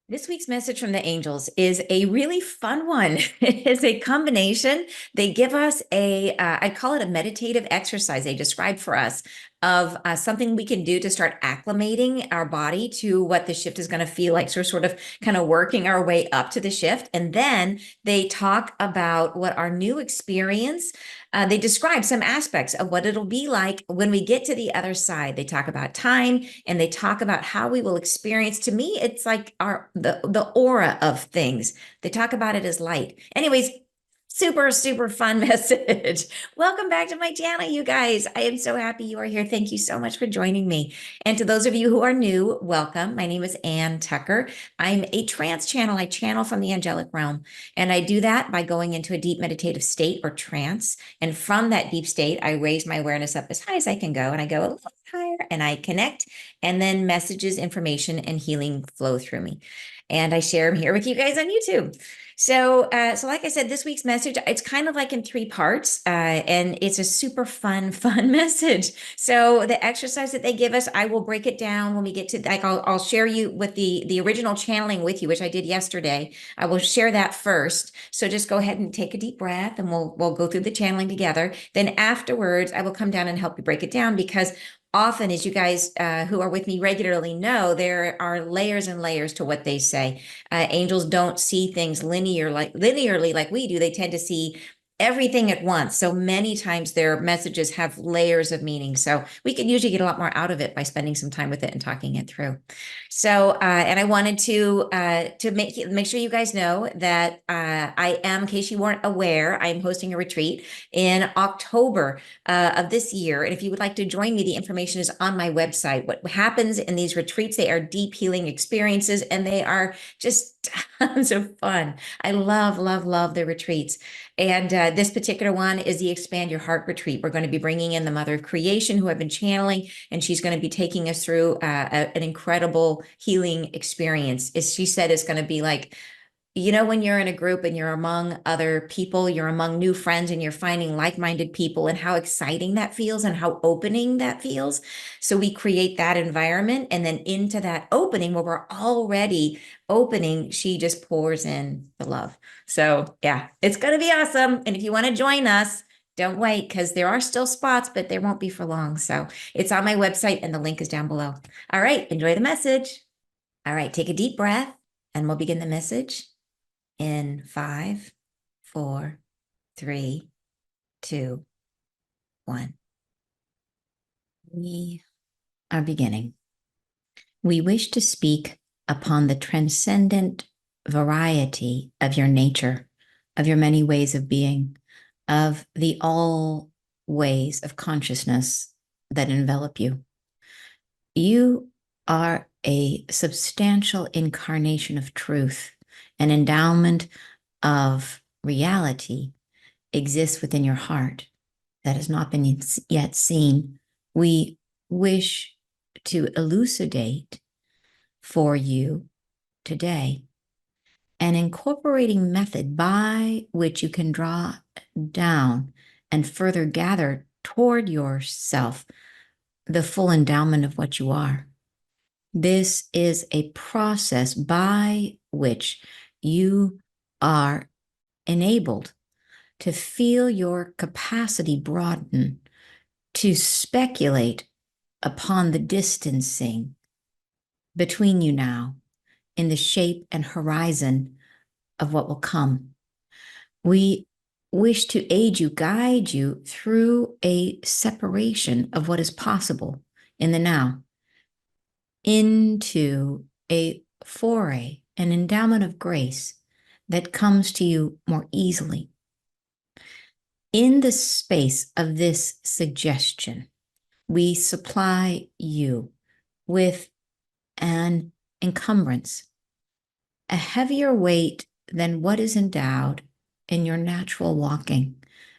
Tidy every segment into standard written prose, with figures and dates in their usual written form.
This week's message from the angels is a really fun one. It is a combination. They give us I call it a meditative exercise they describe for us of something we can do to start acclimating our body to what the shift is going to feel like. So we're sort of kind of working our way up to the shift. And then they talk about what our new experience they describe some aspects of what it'll be like when we get to the other side. They talk about time and they talk about how we will experience. To me, it's like the aura of things. They talk about it as light. Anyways, super, super fun message. Welcome back to my channel, you guys. I am so happy you are here. Thank you so much for joining me. And to those of you who are new, welcome. My name is Ann Tucker. I'm a trance channel. I channel from the angelic realm. And I do that by going into a deep meditative state or trance. And from that deep state, I raise my awareness up as high as I can go. And I go a little higher and I connect. And then messages, information, and healing flow through me. And I share them here with you guys on YouTube. So like I said, this week's message, it's kind of like in three parts, and it's a super fun message. So the exercise that they give us, I will break it down when we get to, like, I'll share you with the original channeling with you, which I did yesterday. I will share that first. So just go ahead and take a deep breath, and we'll go through the channeling together. Then afterwards, I will come down and help you break it down, because often, as you guys who are with me regularly know, there are layers and layers to what they say. Angels don't see things linearly like we do. They tend to see everything at once. So many times their messages have layers of meaning. So we can usually get a lot more out of it by spending some time with it and talking it through. So, and I wanted to make sure you guys know that I am, in case you weren't aware, I'm hosting a retreat in October of this year. And if you would like to join me, the information is on my website. What happens in these retreats, they are deep healing experiences, and they are just tons of fun. I love the retreats. And this particular one is the Expand Your Heart retreat. We're going to be bringing in the Mother of Creation, who I've been channeling, and she's going to be taking us through an incredible healing experience. As she said, it's going to be like, you know, when you're in a group and you're among other people, you're among new friends and you're finding like-minded people, and how exciting that feels and how opening that feels. So we create that environment, and then into that opening where we're already opening, she just pours in the love. So yeah, it's going to be awesome. And if you want to join us, don't wait, because there are still spots, but they won't be for long. So it's on my website and the link is down below. All right, enjoy the message. All right, take a deep breath and we'll begin the message in 5, 4, 3, 2, 1. We are beginning. We wish to speak upon the transcendent variety of your nature, of your many ways of being, of the all ways of consciousness that envelop you. You are a substantial incarnation of truth, an endowment of reality exists within your heart that has not been yet seen. We wish to elucidate for you today an incorporating method by which you can draw down and further gather toward yourself the full endowment of what you are. This is a process by which you are enabled to feel your capacity broaden, to speculate upon the distancing between you now in the shape and horizon of what will come. We wish to aid you, guide you through a separation of what is possible in the now into a foray, an endowment of grace that comes to you more easily. In the space of this suggestion, we supply you with an encumbrance, a heavier weight than what is endowed in your natural walking,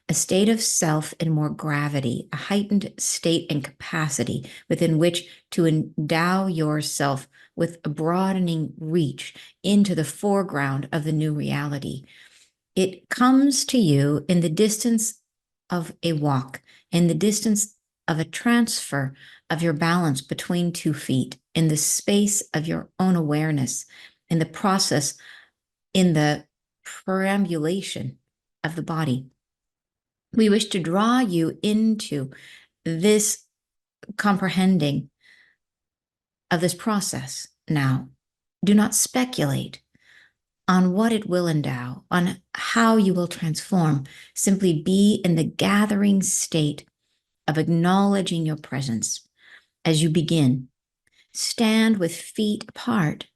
a state of self in more gravity, a heightened state and capacity within which to endow yourself with a broadening reach into the foreground of the new reality. It comes to you in the distance of a walk, in the distance of a transfer of your balance between 2 feet, in the space of your own awareness, in the process, in the perambulation of the body. We wish to draw you into this comprehending of this process now. Do not speculate on what it will endow, on how you will transform. Simply be in the gathering state of acknowledging your presence as you begin. Stand with feet apart,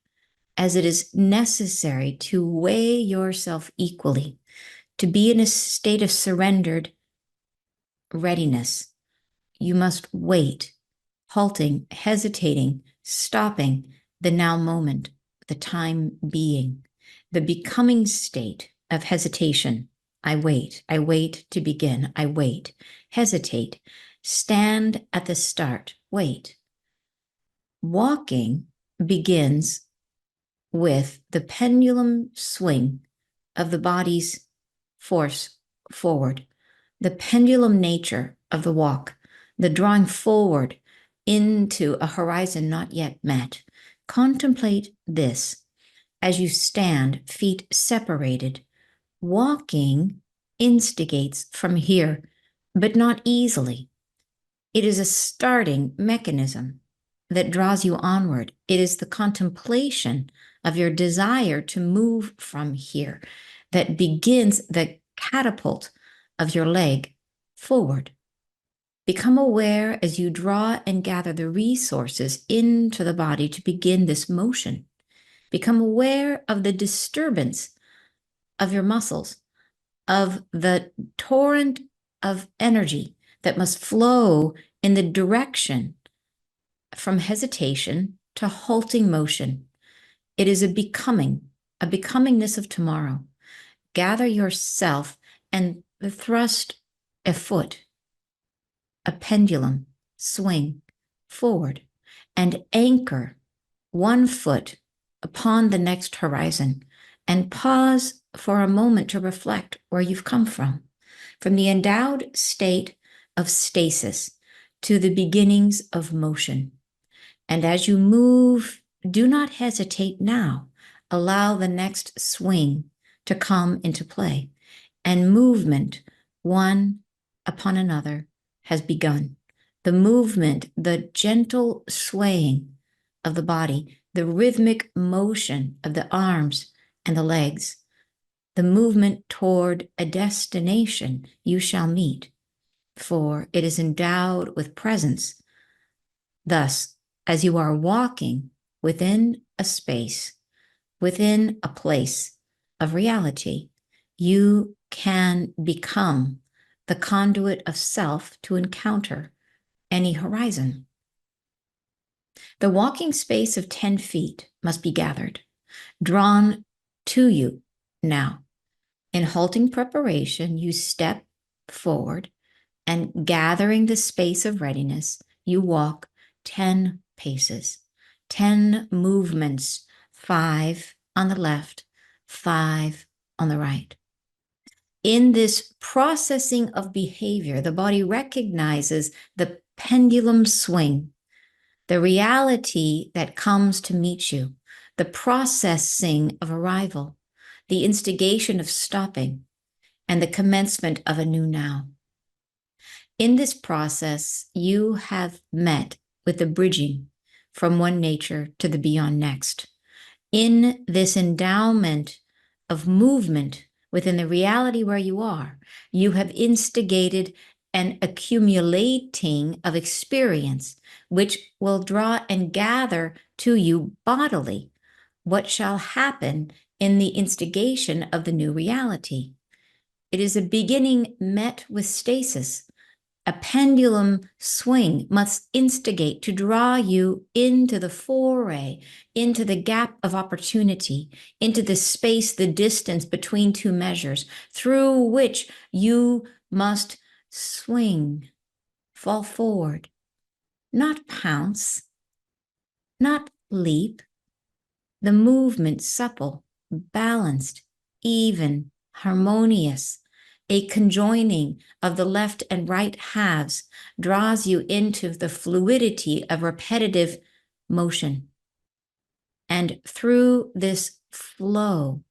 as it is necessary to weigh yourself equally, to be in a state of surrendered readiness. You must wait, halting, hesitating, stopping the now moment, the time being, the becoming state of hesitation. I wait to begin, I wait, hesitate, stand at the start, wait. Walking begins with the pendulum swing of the body's force forward, the pendulum nature of the walk, the drawing forward into a horizon not yet met. Contemplate this as you stand, feet separated. Walking instigates from here, but not easily. It is a starting mechanism that draws you onward. It is the contemplation of your desire to move from here that begins the catapult of your leg forward. Become aware as you draw and gather the resources into the body to begin this motion. Become aware of the disturbance of your muscles, of the torrent of energy that must flow in the direction from hesitation to halting motion. It is a becomingness of tomorrow. Gather yourself and thrust a foot, a pendulum, swing forward, and anchor one foot upon the next horizon, and pause for a moment to reflect where you've come from the endowed state of stasis to the beginnings of motion. And as you move, do not hesitate now. Allow the next swing to come into play, and movement, one upon another, has begun. The movement, the gentle swaying of the body, the rhythmic motion of the arms and the legs, the movement toward a destination you shall meet, for it is endowed with presence. Thus, as you are walking within a space, within a place of reality, you can become the conduit of self to encounter any horizon. The walking space of 10 feet must be gathered, drawn to you now. In halting preparation, you step forward, and gathering the space of readiness, you walk 10 paces, 10 movements, 5 on the left, 5 on the right. In this processing of behavior, the body recognizes the pendulum swing, the reality that comes to meet you, the processing of arrival, the instigation of stopping, and the commencement of a new now. In this process, you have met with the bridging from one nature to the beyond next. In this endowment of movement within the reality where you are, you have instigated an accumulating of experience, which will draw and gather to you bodily what shall happen in the instigation of the new reality. It is a beginning met with stasis. A pendulum swing must instigate to draw you into the foray, into the gap of opportunity, into the space, the distance between two measures, through which you must swing, fall forward, not pounce, not leap. The movement supple, balanced, even, harmonious. A conjoining of the left and right halves draws you into the fluidity of repetitive motion. And through this flow,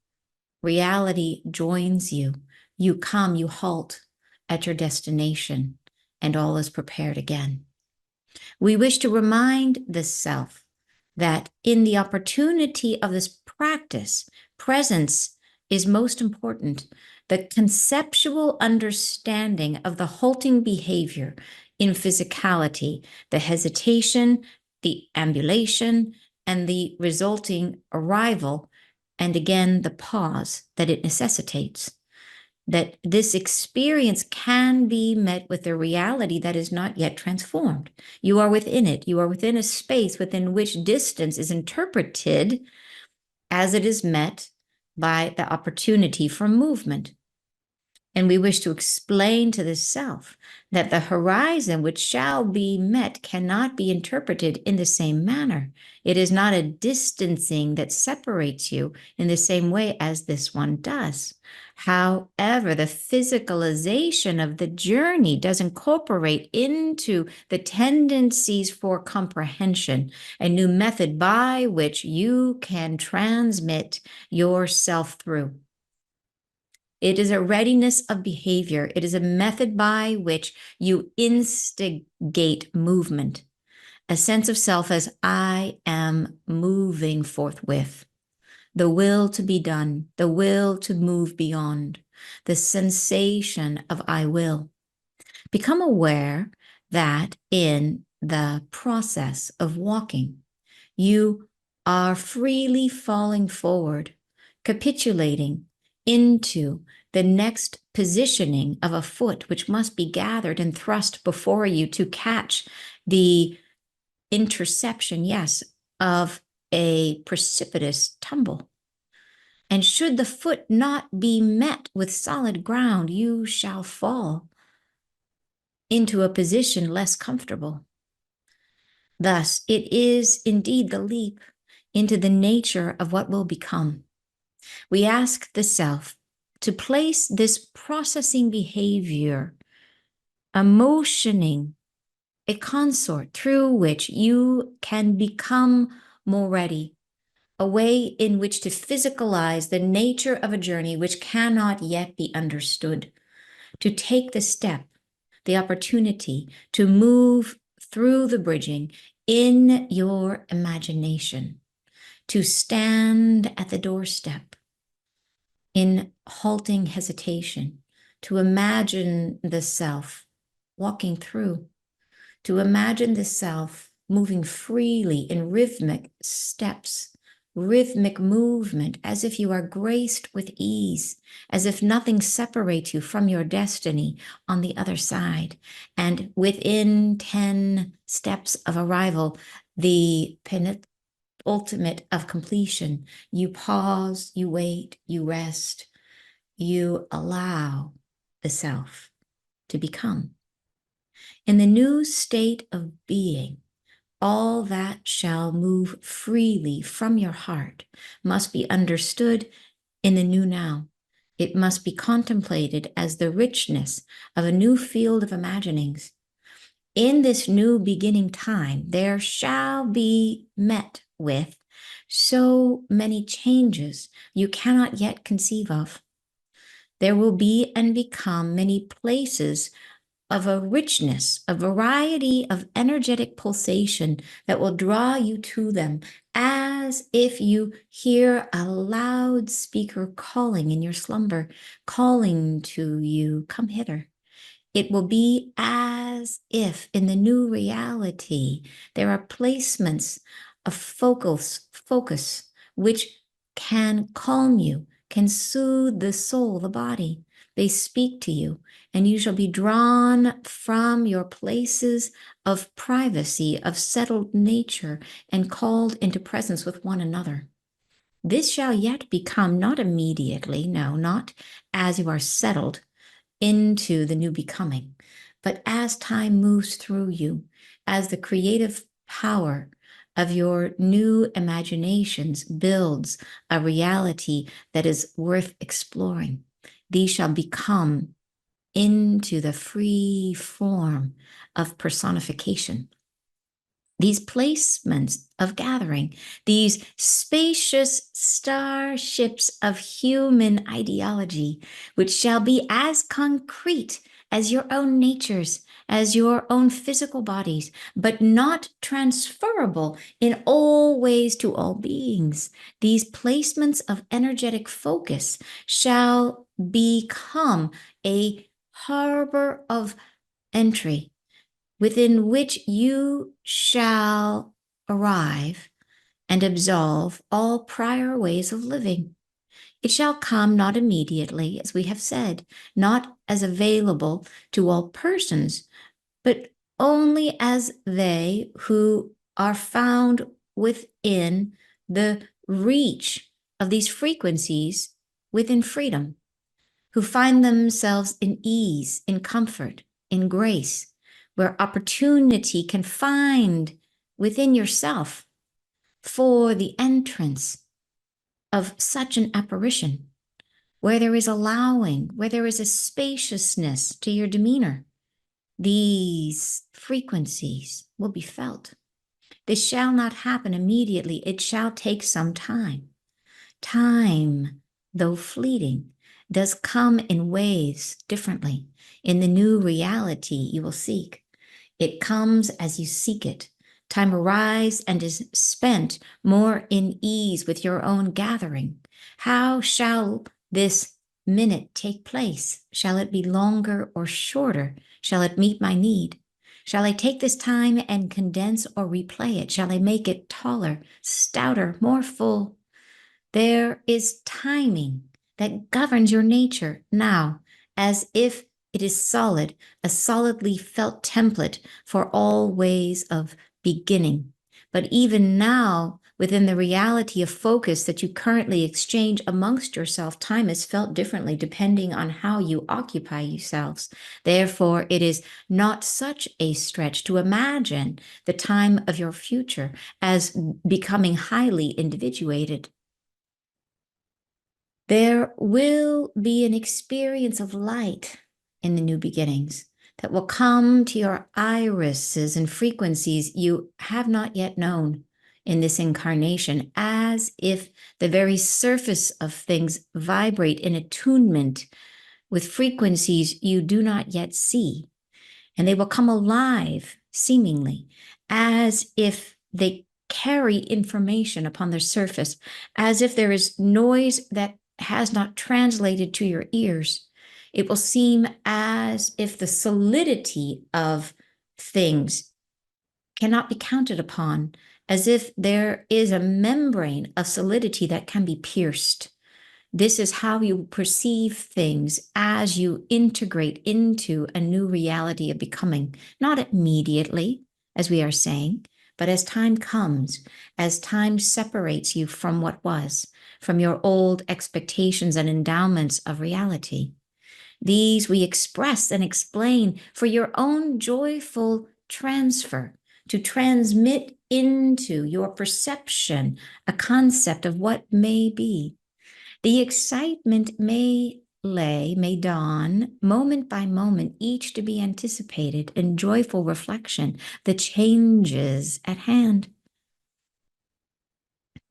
reality joins you. You come, you halt at your destination, and all is prepared again. We wish to remind the self that in the opportunity of this practice, presence is most important. The conceptual understanding of the halting behavior in physicality, the hesitation, the ambulation, and the resulting arrival, and again, the pause that it necessitates, that this experience can be met with a reality that is not yet transformed. You are within it. You are within a space within which distance is interpreted as it is met by the opportunity for movement. And we wish to explain to the self that the horizon which shall be met cannot be interpreted in the same manner. It is not a distancing that separates you in the same way as this one does. However, the physicalization of the journey does incorporate into the tendencies for comprehension a new method by which you can transmit yourself through. It is a readiness of behavior. It is a method by which you instigate movement, a sense of self as I am moving forthwith, the will to be done, the will to move beyond, the sensation of I will. Become aware that in the process of walking, you are freely falling forward, capitulating into the next positioning of a foot, which must be gathered and thrust before you to catch the interception, yes, of a precipitous tumble. And should the foot not be met with solid ground, you shall fall into a position less comfortable. Thus, it is indeed the leap into the nature of what will become. We ask the self to place this processing behavior, emotioning, a consort through which you can become more ready, a way in which to physicalize the nature of a journey which cannot yet be understood, to take the step, the opportunity to move through the bridging in your imagination, to stand at the doorstep in halting hesitation, to imagine the self walking through, to imagine the self moving freely in rhythmic steps, rhythmic movement, as if you are graced with ease, as if nothing separates you from your destiny on the other side. And within 10 steps of arrival, the ultimate of completion, you pause, you wait, you rest, you allow the self to become. In the new state of being, all that shall move freely from your heart must be understood in the new now. It must be contemplated as the richness of a new field of imaginings. In this new beginning time, there shall be met with so many changes you cannot yet conceive of. There will be and become many places of a richness, a variety of energetic pulsation that will draw you to them, as if you hear a loudspeaker calling in your slumber, calling to you, come hither. It will be as if in the new reality, there are placements of focus, which can calm you, can soothe the soul, the body. They speak to you, and you shall be drawn from your places of privacy, of settled nature, and called into presence with one another. This shall yet become, not immediately, no, not as you are settled into the new becoming, but as time moves through you, as the creative power of your new imaginations builds a reality that is worth exploring, these shall become into the free form of personification. these placements of gathering, these spacious starships of human ideology, which shall be as concrete as your own natures, as your own physical bodies, but not transferable in all ways to all beings. These placements of energetic focus shall become a harbor of entry within which you shall arrive and absolve all prior ways of living. It shall come not immediately, as we have said, not as available to all persons, but only as they who are found within the reach of these frequencies within freedom, who find themselves in ease, in comfort, in grace, where opportunity can find within yourself for the entrance of such an apparition, where there is allowing, where there is a spaciousness to your demeanor. These frequencies will be felt. This shall not happen immediately. It shall take some time. Time, though fleeting, does come in waves differently in the new reality you will seek. It comes as you seek it. Time arrives and is spent more in ease with your own gathering. How shall this minute take place? Shall it be longer or shorter? Shall it meet my need? Shall I take this time and condense or replay it? Shall I make it taller, stouter, more full? There is timing that governs your nature now, as if it is solid, a solidly felt template for all ways of beginning. But even now, within the reality of focus that you currently exchange amongst yourself, time is felt differently depending on how you occupy yourselves. Therefore, it is not such a stretch to imagine the time of your future as becoming highly individuated. There will be an experience of light in the new beginnings that will come to your irises and frequencies you have not yet known in this incarnation, as if the very surface of things vibrate in attunement with frequencies you do not yet see. And they will come alive, seemingly, as if they carry information upon their surface, as if there is noise that has not translated to your ears. It will seem as if the solidity of things cannot be counted upon, as if there is a membrane of solidity that can be pierced. This is how you perceive things as you integrate into a new reality of becoming, not immediately, as we are saying, but as time comes, as time separates you from what was, from your old expectations and endowments of reality. These we express and explain for your own joyful transfer, to transmit into your perception a concept of what may be. The excitement may dawn moment by moment, each to be anticipated in joyful reflection, the changes at hand.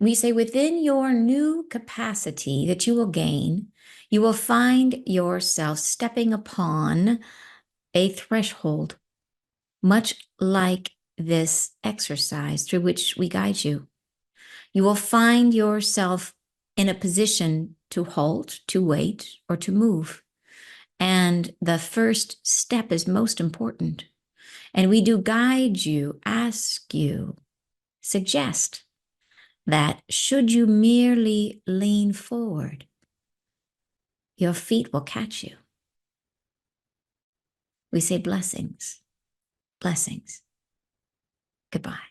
We say within your new capacity that you will gain, you will find yourself stepping upon a threshold, much like this exercise through which we guide you. You will find yourself in a position to halt, to wait, or to move. And the first step is most important. And we do guide you, ask you, suggest that should you merely lean forward, your feet will catch you. We say blessings, blessings, goodbye.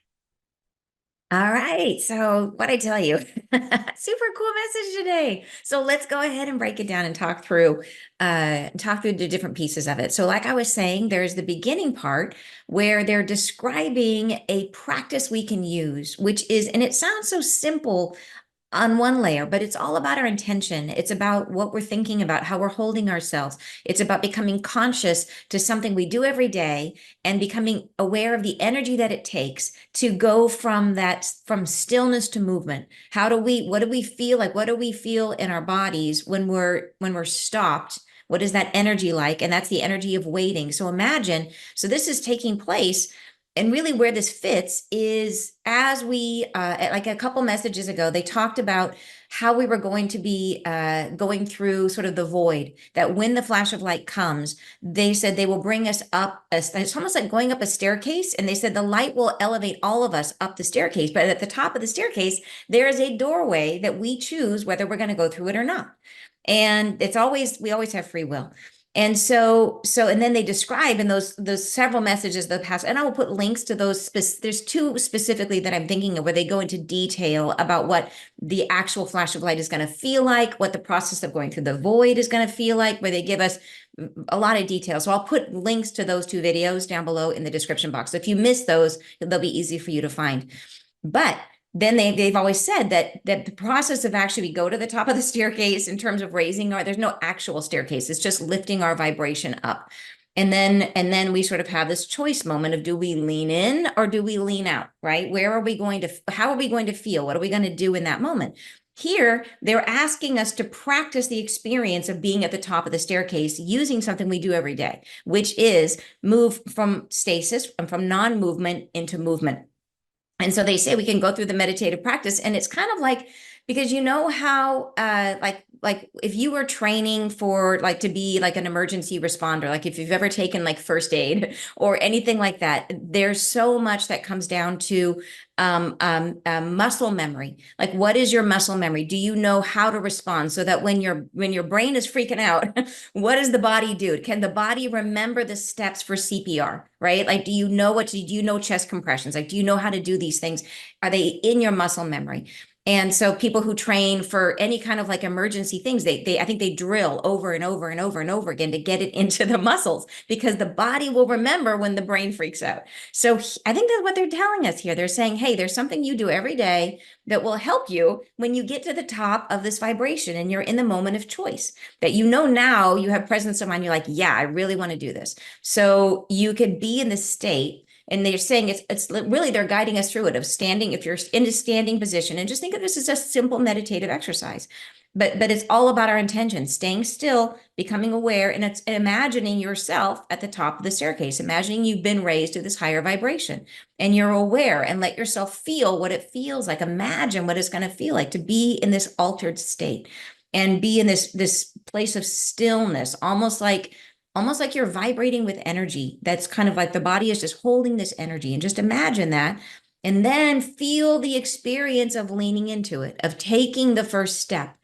All right, so what I tell you, super cool message today. So let's go ahead and break it down and talk through the different pieces of it. So like I was saying, there's the beginning part where they're describing a practice we can use, which is, and it sounds so simple on one layer, but it's all about our intention. It's about what we're thinking about, how we're holding ourselves. It's about becoming conscious to something we do every day and becoming aware of the energy that it takes to go from from stillness to movement. What do we feel like? What do we feel in our bodies when we're stopped? What is that energy like? And that's the energy of waiting. So imagine, so this is taking place, and really where this fits is as we like a couple messages ago, they talked about how we were going to be going through sort of the void, that when the flash of light comes, they said they will bring us up it's almost like going up a staircase, and they said the light will elevate all of us up the staircase, but at the top of the staircase there is a doorway that we choose whether we're going to go through it or not. And we always have free will. And and then they describe in those several messages that pass, and I will put links to those. There's two specifically that I'm thinking of where they go into detail about what the actual flash of light is going to feel like, what the process of going through the void is going to feel like, where they give us a lot of detail. So I'll put links to those two videos down below in the description box. So if you miss those, they'll be easy for you to find. But then they've always said that the process of actually we go to the top of the staircase in terms of raising there's no actual staircase. It's just lifting our vibration up. And then we sort of have this choice moment of, do we lean in or do we lean out, right? How are we going to feel? What are we going to do in that moment? Here, they're asking us to practice the experience of being at the top of the staircase using something we do every day, which is move from stasis and from non-movement into movement. And so they say we can go through the meditative practice, and it's kind of like, because you know how like if you were training for like to be like an emergency responder, like if you've ever taken like first aid or anything like that, there's so much that comes down to muscle memory. Like, what is your muscle memory? Do you know how to respond so that when your brain is freaking out, what does the body do? Can the body remember the steps for CPR, right? Like, do you know chest compressions? Like, do you know how to do these things? Are they in your muscle memory? And so people who train for any kind of like emergency things, I think they drill over and over and over and over again to get it into the muscles, because the body will remember when the brain freaks out. So I think that's what they're telling us here. They're saying, hey, there's something you do every day that will help you when you get to the top of this vibration and you're in the moment of choice, that now you have presence of mind. You're like, yeah, I really want to do this. So you could be in this state. And they're saying it's really, they're guiding us through it of standing, if you're in a standing position, and just think of this as a simple meditative exercise. But it's all about our intention, staying still, becoming aware, and it's imagining yourself at the top of the staircase, imagining you've been raised to this higher vibration and you're aware, and let yourself feel what it feels like. Imagine what it's going to feel like to be in this altered state and be in this place of stillness, almost like you're vibrating with energy. That's kind of like the body is just holding this energy, and just imagine that. And then feel the experience of leaning into it, of taking the first step.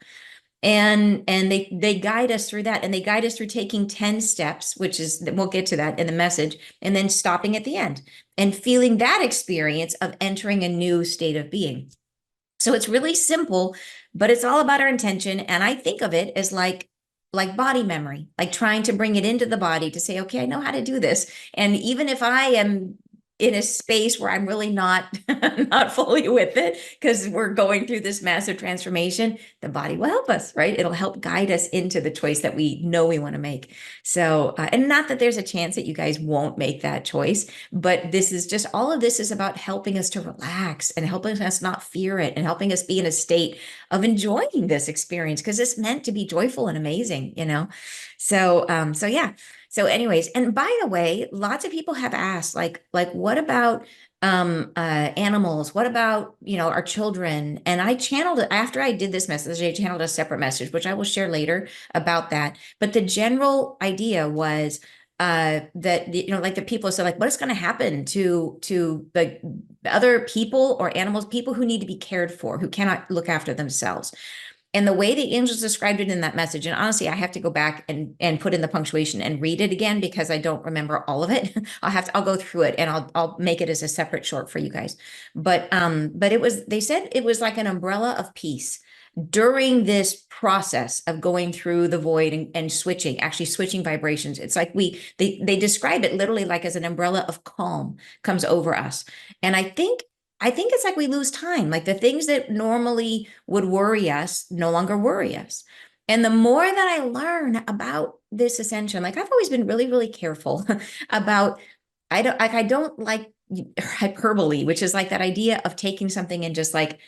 And they guide us through that, and they guide us through taking 10 steps, which is, we'll get to that in the message, and then stopping at the end and feeling that experience of entering a new state of being. So it's really simple, but it's all about our intention. And I think of it as like body memory, like trying to bring it into the body to say, okay, I know how to do this. And even if I am in a space where I'm really not not fully with it, because we're going through this massive transformation, the body will help us, right? It'll help guide us into the choice that we know we want to make. So, and not that there's a chance that you guys won't make that choice, but this is just, all of this is about helping us to relax and helping us not fear it, and helping us be in a state of enjoying this experience, because it's meant to be joyful and amazing, So, yeah. So anyways, and by the way, lots of people have asked, like what about animals? What about, our children? And I channeled it after I did this message. I channeled a separate message, which I will share later about that. But the general idea was that, like the people said, like, what is going to happen to the other people or animals, people who need to be cared for, who cannot look after themselves. And the way the angels described it in that message, and honestly, I have to go back and put in the punctuation and read it again, because I don't remember all of it. I'll go through it, and I'll make it as a separate short for you guys. But they said it was like an umbrella of peace during this process of going through the void and actually switching vibrations. It's like they describe it literally like as an umbrella of calm comes over us. And I think I think it's like we lose time. Like the things that normally would worry us no longer worry us. And the more that I learn about this ascension, like I've always been really, really careful about, I don't like hyperbole, which is like that idea of taking something and just like,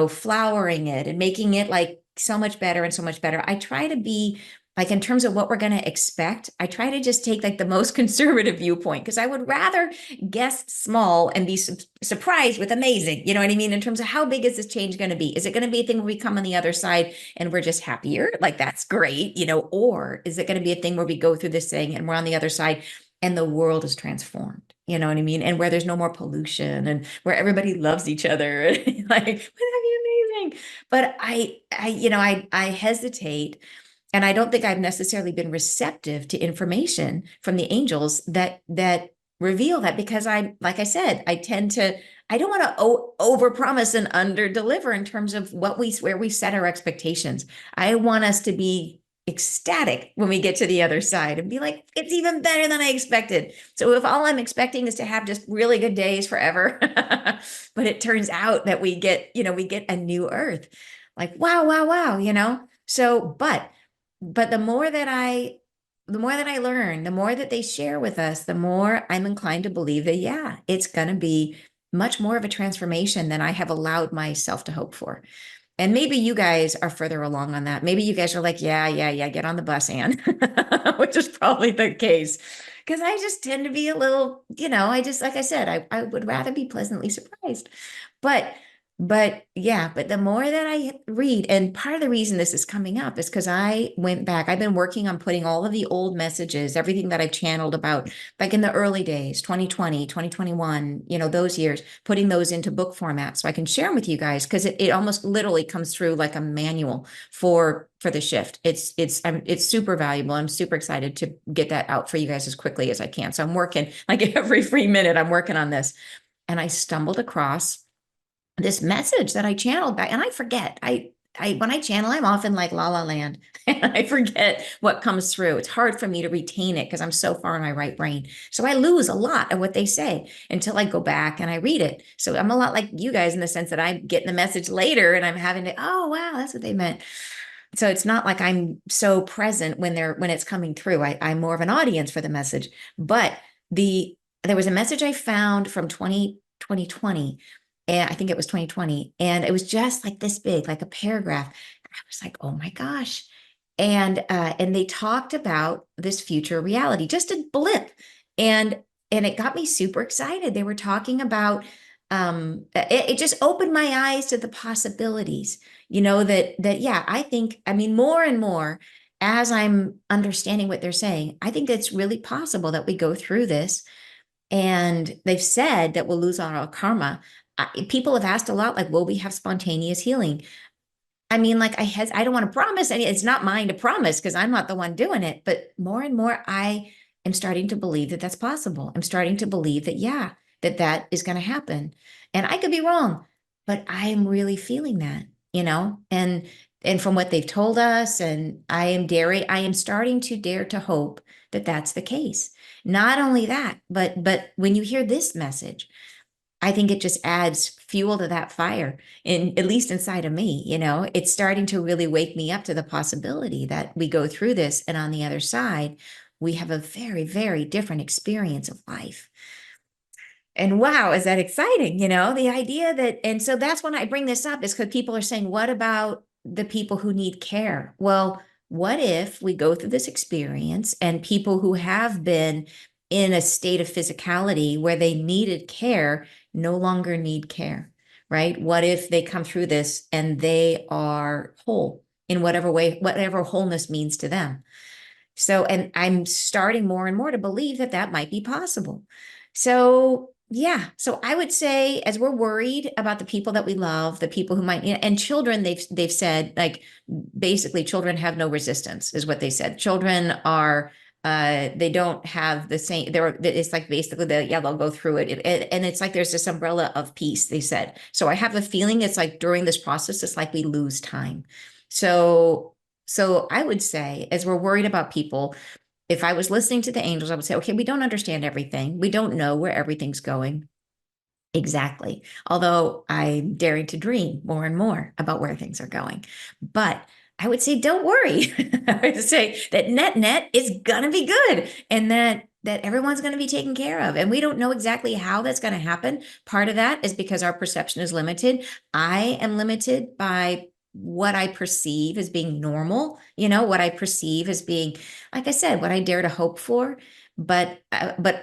flowering it and making it like so much better and so much better. I try to be like, in terms of what we're going to expect, I try to just take like the most conservative viewpoint because I would rather guess small and be surprised with amazing. You know what I mean? In terms of how big is this change going to be? Is it going to be a thing where we come on the other side and we're just happier? Like that's great, or is it going to be a thing where we go through this thing and we're on the other side and the world is transformed? You know what I mean? And where there's no more pollution and where everybody loves each other. Like, wouldn't that be amazing? But I hesitate, and I don't think I've necessarily been receptive to information from the angels that reveal that, because like I said, I don't want to overpromise and underdeliver in terms of where we set our expectations. I want us to be ecstatic when we get to the other side and be like, it's even better than I expected. So if all I'm expecting is to have just really good days forever, but it turns out that we get a new earth, like, wow, wow, wow, So, but the more that I learn, the more that they share with us, the more I'm inclined to believe that, yeah, it's going to be much more of a transformation than I have allowed myself to hope for. And maybe you guys are further along on that. Maybe you guys are like, yeah, yeah, yeah, get on the bus, Anne, which is probably the case. Because I just tend to be a little, like I said, I would rather be pleasantly surprised. But but the more that I read, and part of the reason this is coming up is because I went back, I've been working on putting all of the old messages, everything that I've channeled about like in the early days, 2020, 2021, those years, putting those into book format so I can share them with you guys, because it almost literally comes through like a manual for the shift. It's super valuable. I'm super excited to get that out for you guys as quickly as I can. So I'm working like every free minute, I'm working on this. And I stumbled across this message that I channeled back, and I forget. I when I channel, I'm often like la la land, and I forget what comes through. It's hard for me to retain it because I'm so far in my right brain. So I lose a lot of what they say until I go back and I read it. So I'm a lot like you guys in the sense that I'm getting the message later and I'm having to, oh wow, that's what they meant. So it's not like I'm so present when it's coming through. I'm more of an audience for the message. But there was a message I found from 2020, and I think it was 2020, and it was just like this big, like a paragraph. I was like, oh my gosh. And they talked about this future reality, just a blip. And it got me super excited. They were talking about it just opened my eyes to the possibilities, that yeah, I mean, more and more as I'm understanding what they're saying, I think it's really possible that we go through this, and they've said that we'll lose all our karma. People have asked a lot, like, will we have spontaneous healing? I mean, like I don't want to promise any, it's not mine to promise because I'm not the one doing it, but more and more I am starting to believe that that's possible. I'm starting to believe that, yeah, that is going to happen. And I could be wrong, but I'm really feeling that, and from what they've told us, and I am starting to dare to hope that that's the case. Not only that, but when you hear this message, I think it just adds fuel to that fire, at least inside of me, it's starting to really wake me up to the possibility that we go through this and on the other side, we have a very, very different experience of life. And wow, is that exciting? The idea that, and so that's when I bring this up, is because people are saying, what about the people who need care? Well, what if we go through this experience and people who have been in a state of physicality where they needed care no longer need care, right? What if they come through this and they are whole in whatever way, whatever wholeness means to them? So, and I'm starting more and more to believe that that might be possible. So, yeah. So I would say, as we're worried about the people that we love, the people who might, and children, they've said, like, basically children have no resistance, is what they said. Children are they don't have the same, it's like basically they'll go through it. And it's like there's this umbrella of peace, they said. So I have the feeling it's like during this process, it's like we lose time. So I would say, as we're worried about people, if I was listening to the angels, I would say, okay, we don't understand everything. We don't know where everything's going. Exactly. Although I'm daring to dream more and more about where things are going. But I would say, don't worry. I would say that net is gonna be good, and that everyone's going to be taken care of. And we don't know exactly how that's going to happen. Part of that is because our perception is limited. I am limited by what I perceive as being normal, what I perceive as being, like I said, what I dare to hope for. But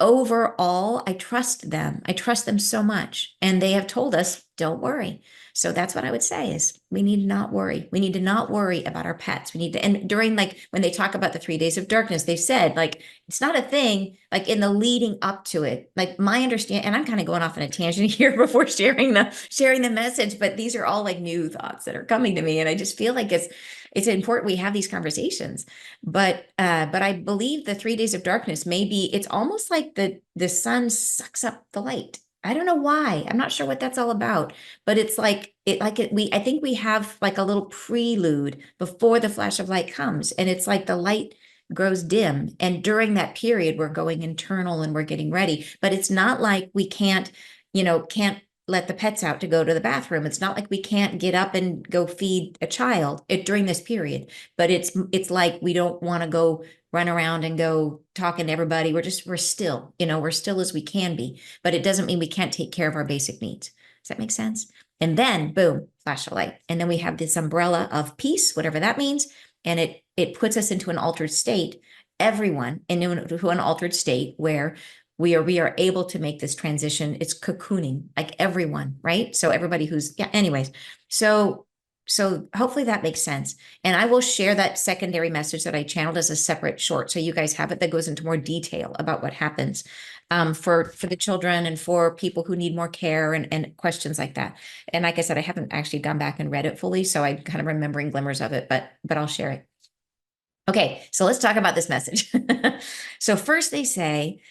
overall, I trust them. I trust them so much, and they have told us, don't worry. So that's what I would say is we need to not worry. We need to not worry about our pets. We need to, and during like when they talk about the 3 days of darkness, they said like it's not a thing like in the leading up to it. Like my understand, and I'm kind of going off on a tangent here before sharing the message, but these are all like new thoughts that are coming to me, and I just feel like it's important we have these conversations. But I believe the 3 days of darkness, maybe it's almost like the sun sucks up the light. I don't know why. I'm not sure what that's all about, but it's we I think we have like a little prelude before the flash of light comes, and it's like the light grows dim, and during that period we're going internal and we're getting ready. But it's not like we can't let the pets out to go to the bathroom. It's not like we can't get up and go feed a child during this period, but it's like we don't want to go run around and go talking to everybody. We're still, we're still as we can be, but it doesn't mean we can't take care of our basic needs. Does that make sense? And then boom, flash of light. And then we have this umbrella of peace, whatever that means. And it puts us into an altered state, everyone into an altered state where we are able to make this transition. It's cocooning, like everyone, right? So everybody who's, yeah, anyways. So hopefully that makes sense. And I will share that secondary message that I channeled as a separate short. So you guys have it, that goes into more detail about what happens for the children and for people who need more care and questions like that. And like I said, I haven't actually gone back and read it fully, so I'm kind of remembering glimmers of it, but I'll share it. Okay, so let's talk about this message. So first they say,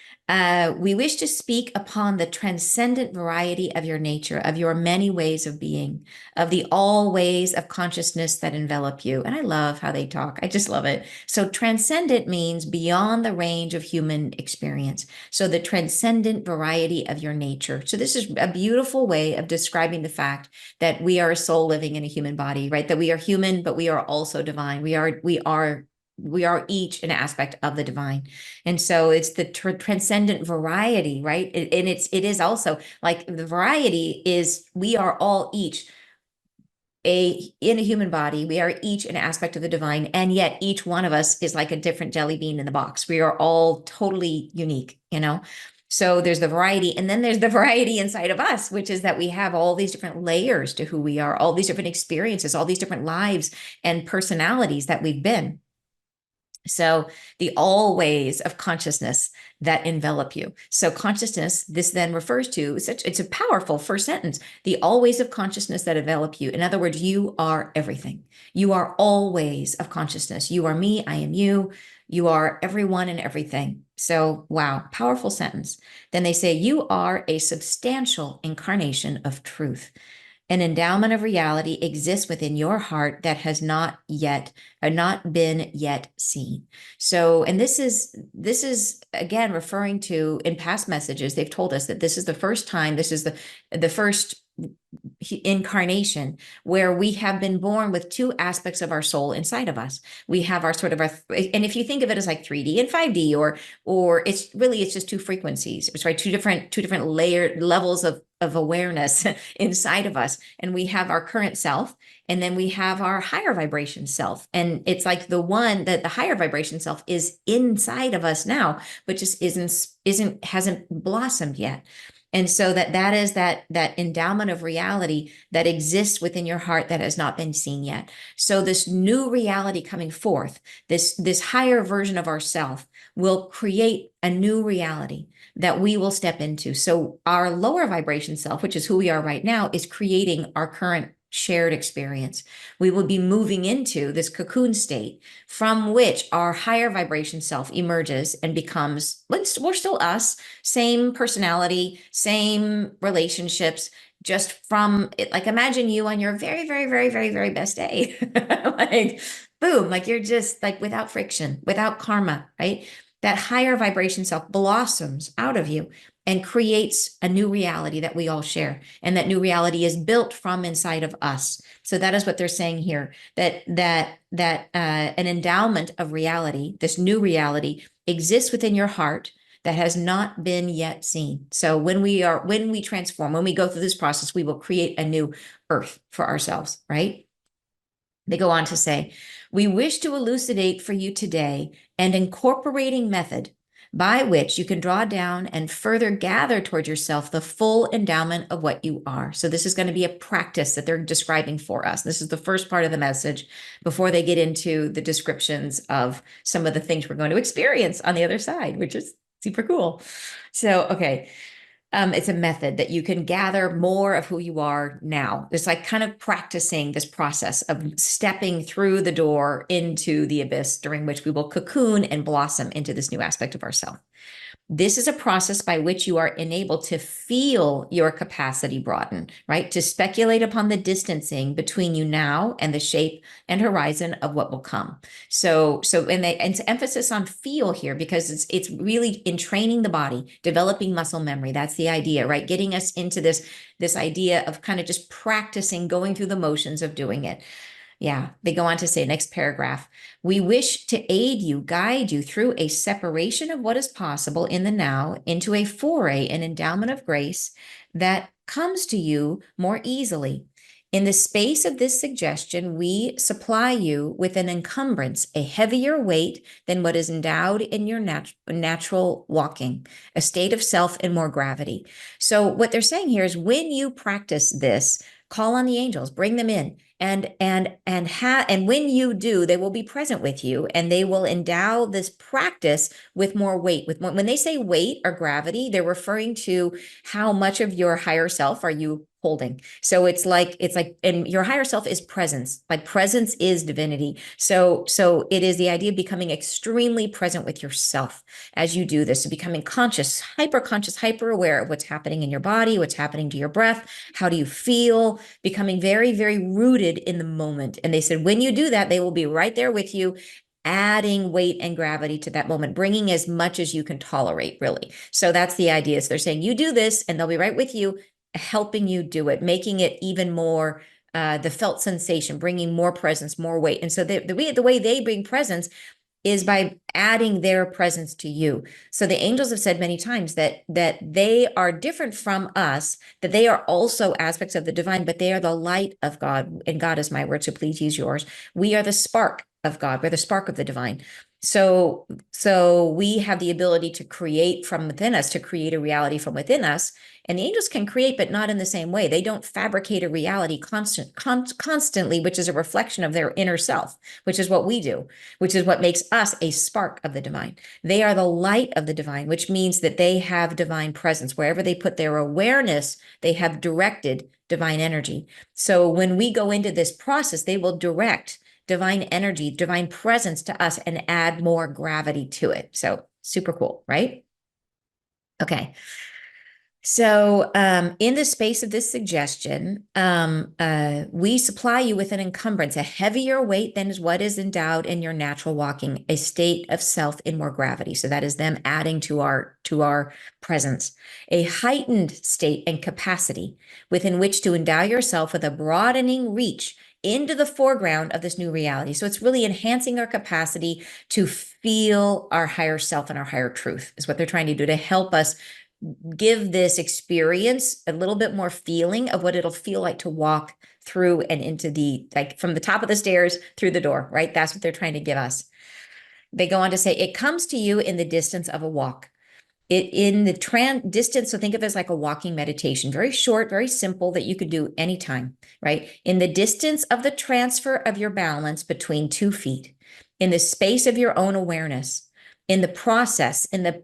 we wish to speak upon the transcendent variety of your nature, of your many ways of being, of the all ways of consciousness that envelop you. And I love how they talk. I just love it. So transcendent means beyond the range of human experience. So the transcendent variety of your nature. So this is a beautiful way of describing the fact that we are a soul living in a human body, right? That we are human, but we are also divine. We are each an aspect of the divine. And so it's the transcendent variety, right? And it is also like the variety is we are all each in a human body. We are each an aspect of the divine, and yet each one of us is like a different jelly bean in the box. We are all totally unique. So there's the variety, and then there's the variety inside of us, which is that we have all these different layers to who we are, all these different experiences, all these different lives and personalities that we've been. So the all ways of consciousness that envelop you. So consciousness, this then refers to, it's a powerful first sentence, the all ways of consciousness that envelop you. In other words, you are everything. You are all ways of consciousness. You are me, I am you. You are everyone and everything. So, wow, powerful sentence. Then they say, you are a substantial incarnation of truth. An endowment of reality exists within your heart that has not yet or not been yet seen. So, and this is again referring to in past messages, they've told us that this is the first time, this is the first incarnation where we have been born with two aspects of our soul inside of us. We have our sort of and if you think of it as like 3D and 5D, or it's just two frequencies. It's right, two different layer levels of awareness inside of us. And we have our current self, and then we have our higher vibration self. And it's like the one that the higher vibration self is inside of us now, but just hasn't blossomed yet. And so that is that endowment of reality that exists within your heart that has not been seen yet. So this new reality coming forth, this higher version of ourself will create a new reality that we will step into. So our lower vibration self, which is who we are right now, is creating our current shared experience. We will be moving into this cocoon state from which our higher vibration self emerges and becomes, we're still us, same personality, same relationships, just from it. Like imagine you on your very, very, very, very, very best day. Like boom, like you're just like without friction, without karma, right? That higher vibration self blossoms out of you. and creates a new reality that we all share. And that new reality is built from inside of us. So that is what they're saying here, that an endowment of reality, this new reality, exists within your heart that has not been yet seen. So when we transform, when we go through this process, we will create a new earth for ourselves, right? They go on to say, we wish to elucidate for you today an incorporating method by which you can draw down and further gather toward yourself the full endowment of what you are. So this is going to be a practice that they're describing for us. This is the first part of the message before they get into the descriptions of some of the things we're going to experience on the other side, which is super cool. So, okay. It's a method that you can gather more of who you are now. It's like kind of practicing this process of stepping through the door into the abyss, during which we will cocoon and blossom into this new aspect of ourselves. This is a process by which you are enabled to feel your capacity broaden, right? To speculate upon the distancing between you now and the shape and horizon of what will come. And it's emphasis on feel here because it's really in training the body, developing muscle memory. That's the idea, right? Getting us into this idea of kind of just practicing going through the motions of doing it. Yeah, they go on to say, next paragraph, we wish to aid you, guide you through a separation of what is possible in the now into a foray and endowment of grace that comes to you more easily. In the space of this suggestion, we supply you with an encumbrance, a heavier weight than what is endowed in your natural walking, a state of self and more gravity. So what they're saying here is when you practice this, call on the angels, bring them in. And when you do, they will be present with you, and they will endow this practice with more weight. When they say weight or gravity, they're referring to how much of your higher self are you holding. So it's like, and your higher self is presence. Like presence is divinity. So it is the idea of becoming extremely present with yourself as you do this, so becoming conscious, hyper aware of what's happening in your body, what's happening to your breath, how do you feel, becoming very, very rooted in the moment. And they said, when you do that, they will be right there with you, adding weight and gravity to that moment, bringing as much as you can tolerate, really. So that's the idea. So they're saying, you do this, and they'll be right with you, helping you do it, making it even more the felt sensation, bringing more presence, more weight. And so the way they bring presence is by adding their presence to you. So the angels have said many times that they are different from us, that they are also aspects of the divine, but they are the light of God, and God is my word, so please use yours. We are the spark of God. We're the spark of the divine. So we have the ability to create from within us, to create a reality from within us. And the angels can create, but not in the same way. They don't fabricate a reality constantly, which is a reflection of their inner self, which is what we do, which is what makes us a spark of the divine. They are the light of the divine, which means that they have divine presence. Wherever they put their awareness, they have directed divine energy. So when we go into this process, they will direct divine energy, divine presence to us, and add more gravity to it. So super cool, right? Okay. So in the space of this suggestion, we supply you with an encumbrance, a heavier weight than is what is endowed in your natural walking, a state of self in more gravity. So that is them adding to our presence, a heightened state and capacity within which to endow yourself with a broadening reach into the foreground of this new reality. So it's really enhancing our capacity to feel our higher self and our higher truth is what they're trying to do, to help us give this experience a little bit more feeling of what it'll feel like to walk through and into like from the top of the stairs through the door, right? That's what they're trying to give us. They go on to say, it comes to you in the distance of a walk. It in the distance, so think of it as like a walking meditation, very short, very simple, that you could do anytime, right? In the distance of the transfer of your balance between 2 feet, in the space of your own awareness, in the process, in the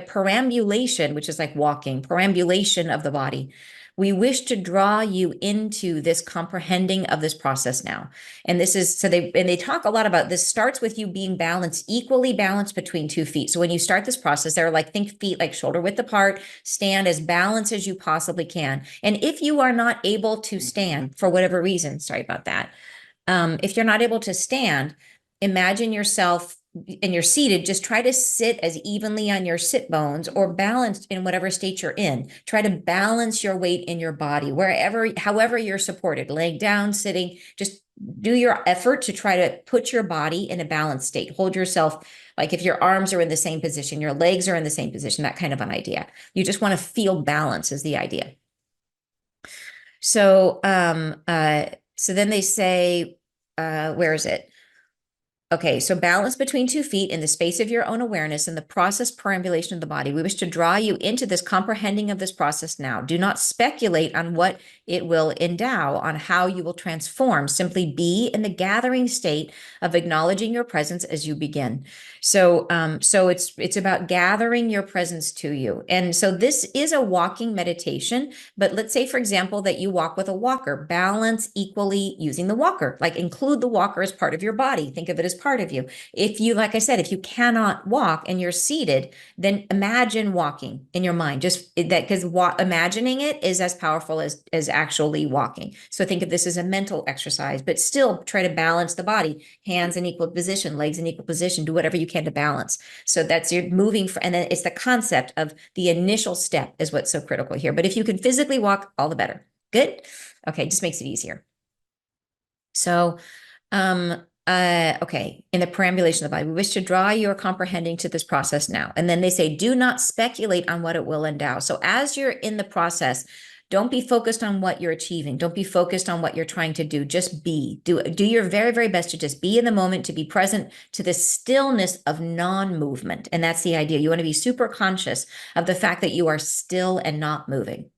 perambulation, which is like walking, perambulation of the body. We wish to draw you into this comprehending of this process now. And this is, so they talk a lot about this starts with you being balanced, equally balanced between 2 feet. So when you start this process, they're like, think feet like shoulder width apart, stand as balanced as you possibly can. And if you are not able to stand for whatever reason, sorry about that. If you're not able to stand, imagine yourself and you're seated, just try to sit as evenly on your sit bones or balanced in whatever state you're in. Try to balance your weight in your body, however you're supported, laying down, sitting, just do your effort to try to put your body in a balanced state. Hold yourself, like if your arms are in the same position, your legs are in the same position, that kind of an idea. You just want to feel balance is the idea. So then they say, where is it? Okay, so balance between 2 feet in the space of your own awareness and the process perambulation of the body. We wish to draw you into this comprehending of this process now. Do not speculate on what it will endow, on how you will transform. Simply be in the gathering state of acknowledging your presence as you begin. So it's about gathering your presence to you. And so this is a walking meditation, but let's say, for example, that you walk with a walker. Balance equally using the walker, like include the walker as part of your body. Think of it as part of you. If you, like I said, if you cannot walk and you're seated, then imagine walking in your mind. Just that, because imagining it is as powerful as actually walking. So think of this as a mental exercise, but still try to balance the body. Hands in equal position, legs in equal position. Do whatever you can to balance. So that's you're moving, and then it's the concept of the initial step is what's so critical here. But if you can physically walk, all the better. Good. Okay, just makes it easier. So, okay, in the perambulation of the body, we wish to draw your comprehending to this process now. And then they say, do not speculate on what it will endow. So as you're in the process, don't be focused on what you're achieving. Don't be focused on what you're trying to do. Just be. Do your very, very best to just be in the moment, to be present to the stillness of non-movement. And that's the idea. You want to be super conscious of the fact that you are still and not moving.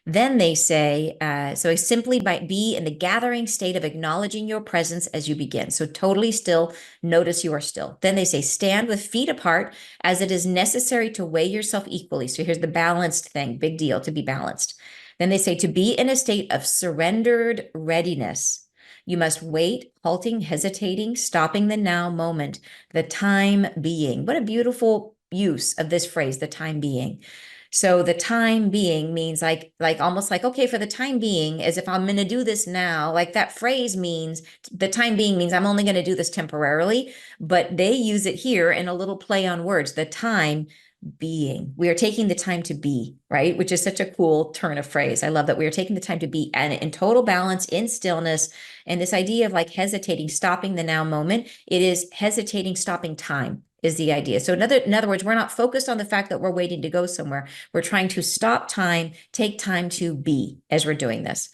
Then they say, so simply be in the gathering state of acknowledging your presence as you begin. So totally still, notice you are still. Then they say, stand with feet apart as it is necessary to weigh yourself equally. So here's the balanced thing, big deal, to be balanced. Then they say, to be in a state of surrendered readiness. You must wait, halting, hesitating, stopping the now moment, the time being. What a beautiful use of this phrase, the time being. So the time being means like almost like, okay, for the time being, as if I'm going to do this now, like that phrase means the time being means I'm only going to do this temporarily, but they use it here in a little play on words, the time being. We are taking the time to be, right? Which is such a cool turn of phrase. I love that we are taking the time to be and in total balance, in stillness, and this idea of like hesitating, stopping the now moment. It is hesitating, stopping time is the idea. So in other words, we're not focused on the fact that we're waiting to go somewhere. We're trying to stop time, take time to be as we're doing this.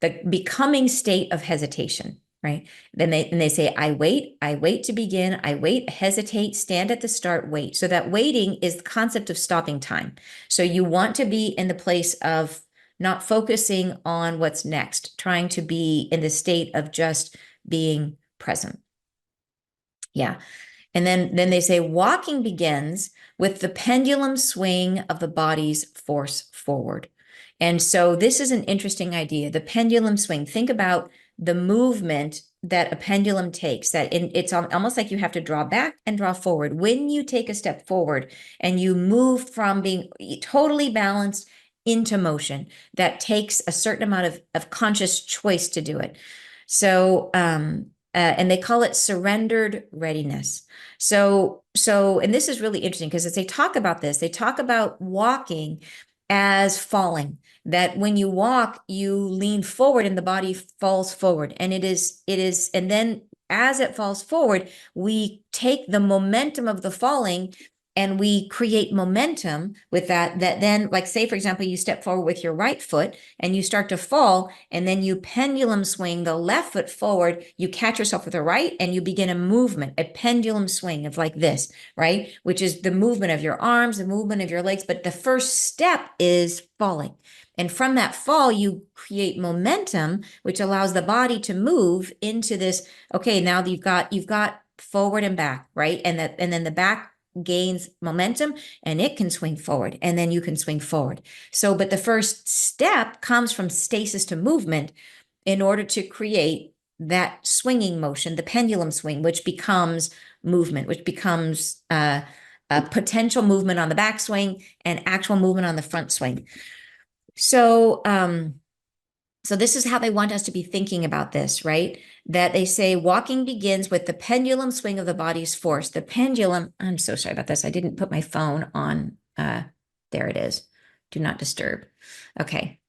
The becoming state of hesitation, right? Then they say, I wait to begin, I wait, hesitate, stand at the start, wait. So that waiting is the concept of stopping time. So you want to be in the place of not focusing on what's next, trying to be in the state of just being present. Yeah. And then they say walking begins with the pendulum swing of the body's force forward. And so this is an interesting idea, the pendulum swing. Think about the movement that a pendulum takes, that it's almost like you have to draw back and draw forward. When you take a step forward and you move from being totally balanced into motion, that takes a certain amount of conscious choice to do it. So, and they call it surrendered readiness. So, and this is really interesting because as they talk about this, they talk about walking as falling, that when you walk, you lean forward and the body falls forward. And and then as it falls forward, we take the momentum of the falling and we create momentum with that then, like say, for example, you step forward with your right foot and you start to fall, and then you pendulum swing the left foot forward, you catch yourself with the right, and you begin a movement, a pendulum swing of like this, right? Which is the movement of your arms, the movement of your legs, but the first step is falling. And from that fall, you create momentum, which allows the body to move into this, okay, now you've got forward and back, right? And then the back gains momentum and it can swing forward, and then you can swing forward. So, but the first step comes from stasis to movement in order to create that swinging motion, the pendulum swing, which becomes movement, which becomes a potential movement on the backswing and actual movement on the front swing. So, So this is how they want us to be thinking about this, right? That they say walking begins with the pendulum swing of the body's force. The pendulum, I'm so sorry about this. I didn't put my phone on. There it is. Do not disturb. Okay.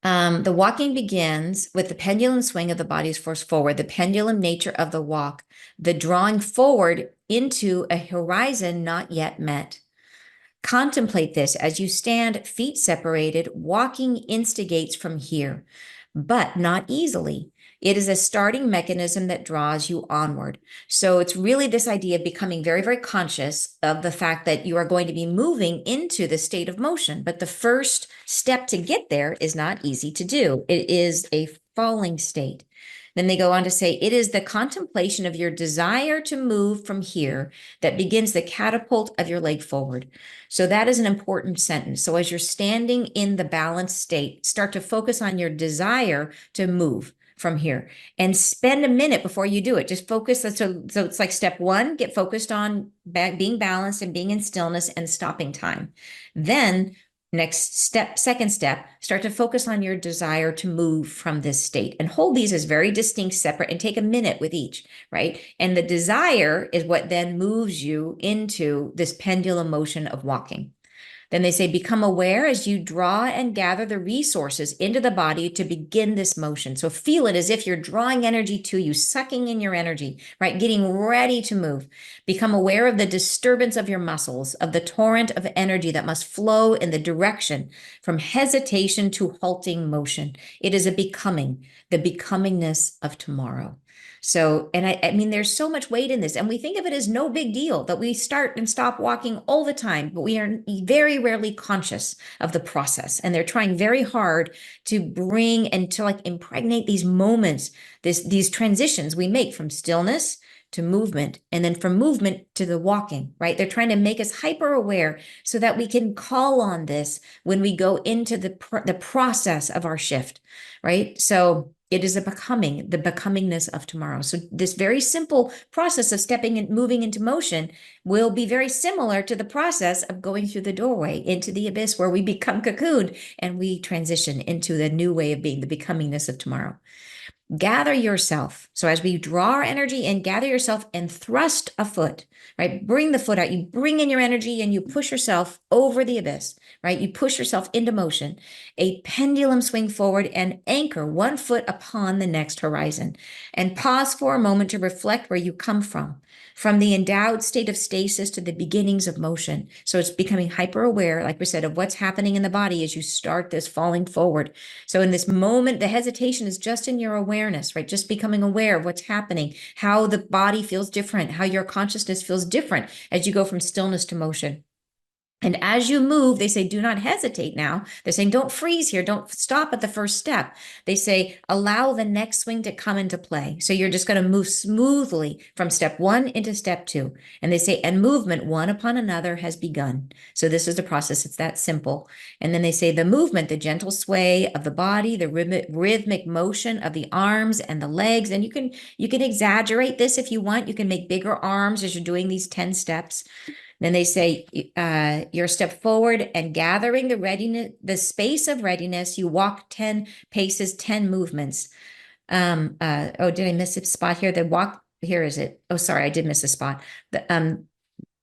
The walking begins with the pendulum swing of the body's force forward, the pendulum nature of the walk, the drawing forward into a horizon not yet met. Contemplate this as you stand, feet separated. Walking instigates from here, but not easily. It is a starting mechanism that draws you onward. So it's really this idea of becoming very, very conscious of the fact that you are going to be moving into the state of motion. But the first step to get there is not easy to do. It is a falling state. Then they go on to say, it is the contemplation of your desire to move from here that begins the catapult of your leg forward. So that is an important sentence. So as you're standing in the balanced state, start to focus on your desire to move from here and spend a minute before you do it. Just focus. So it's like step one, get focused on being balanced and being in stillness and stopping time. Then next step, second step, start to focus on your desire to move from this state and hold these as very distinct, separate, and take a minute with each, right? And the desire is what then moves you into this pendulum motion of walking. Then they say, become aware as you draw and gather the resources into the body to begin this motion. So feel it as if you're drawing energy to you, sucking in your energy, right? Getting ready to move. Become aware of the disturbance of your muscles, of the torrent of energy that must flow in the direction from hesitation to halting motion. It is a becoming, the becomingness of tomorrow. So, and I mean, there's so much weight in this, and we think of it as no big deal that we start and stop walking all the time, but we are very rarely conscious of the process. And they're trying very hard to bring and to like impregnate these moments, these transitions we make from stillness to movement, and then from movement to the walking, right? They're trying to make us hyper aware so that we can call on this when we go into the process of our shift, right? So it is a becoming, the becomingness of tomorrow. So this very simple process of stepping and moving into motion will be very similar to the process of going through the doorway into the abyss where we become cocooned and we transition into the new way of being, the becomingness of tomorrow. Gather yourself. So as we draw our energy in, gather yourself and thrust a foot, right? Bring the foot out. You bring in your energy and you push yourself over the abyss, right? You push yourself into motion, a pendulum swing forward and anchor one foot upon the next horizon and pause for a moment to reflect where you come from the endowed state of stasis to the beginnings of motion. So it's becoming hyper aware, like we said, of what's happening in the body as you start this falling forward. So in this moment, the hesitation is just in your awareness, right? Just becoming aware of what's happening, how the body feels different, how your consciousness feels different as you go from stillness to motion. And as you move, they say, do not hesitate now. They're saying, don't freeze here. Don't stop at the first step. They say, allow the next swing to come into play. So you're just going to move smoothly from step one into step two. And they say, and movement one upon another has begun. So this is the process. It's that simple. And then they say the movement, the gentle sway of the body, the rhythmic motion of the arms and the legs. And you can exaggerate this if you want. You can make bigger arms as you're doing these 10 steps. Then they say, your step forward and gathering the readiness, the space of readiness, you walk 10 paces, 10 movements. Did I miss a spot here? The walk, here is it. Oh, sorry, I did miss a spot.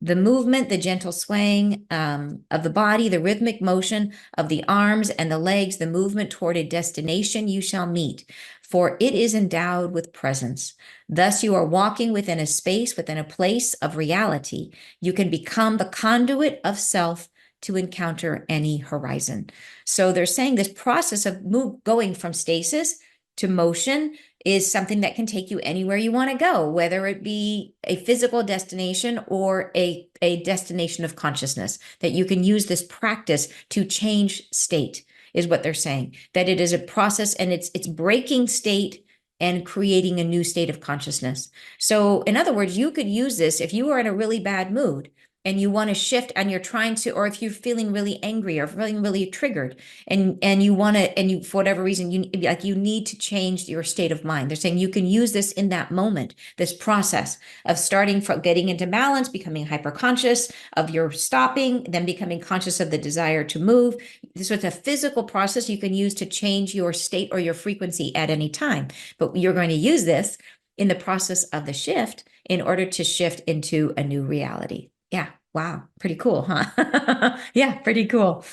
The movement, the gentle swaying of the body, the rhythmic motion of the arms and the legs, the movement toward a destination you shall meet, for it is endowed with presence. Thus, you are walking within a space, within a place of reality. You can become the conduit of self to encounter any horizon. So they're saying this process of going from stasis to motion is something that can take you anywhere you want to go, whether it be a physical destination or a destination of consciousness, that you can use this practice to change state, is what they're saying, that it is a process and it's breaking state and creating a new state of consciousness. So in other words, you could use this if you are in a really bad mood and you want to shift and you're trying to, or if you're feeling really angry or feeling really triggered and you want to, and you, for whatever reason, you need to change your state of mind. They're saying you can use this in that moment, this process of starting from getting into balance, becoming hyper conscious of your stopping, then becoming conscious of the desire to move. So it's a physical process you can use to change your state or your frequency at any time. But you're going to use this in the process of the shift in order to shift into a new reality. Yeah. Wow. Pretty cool, huh? Yeah, pretty cool.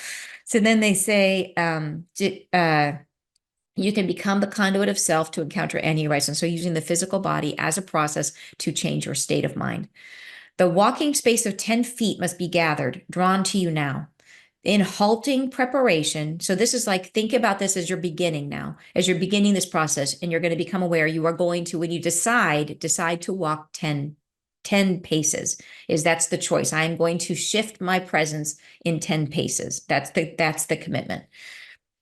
So then they say, you can become the conduit of self to encounter any horizon. So using the physical body as a process to change your state of mind. The walking space of 10 feet must be gathered, drawn to you now. In halting preparation, so this is like, think about this as you're beginning now, as you're beginning this process, and you're going to become aware you are going to, when you decide to walk 10 paces, that's the choice. I am going to shift my presence in 10 paces. That's the commitment.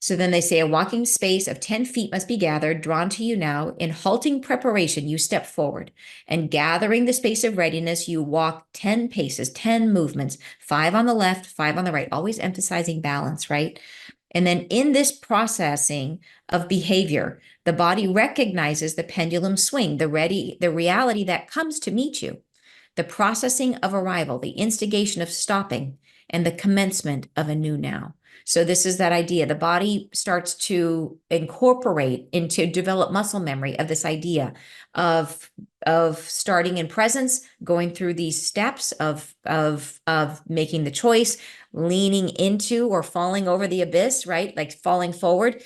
So then they say a walking space of 10 feet must be gathered, drawn to you now. In halting preparation, you step forward, and gathering the space of readiness, you walk 10 paces, 10 movements, 5 on the left, 5 on the right, always emphasizing balance, right? And then in this processing of behavior, the body recognizes the pendulum swing, the reality that comes to meet you, the processing of arrival, the instigation of stopping, and the commencement of a new now. So this is that idea. The body starts to incorporate into develop muscle memory of this idea of starting in presence, going through these steps of making the choice, leaning into or falling over the abyss, right? Like falling forward,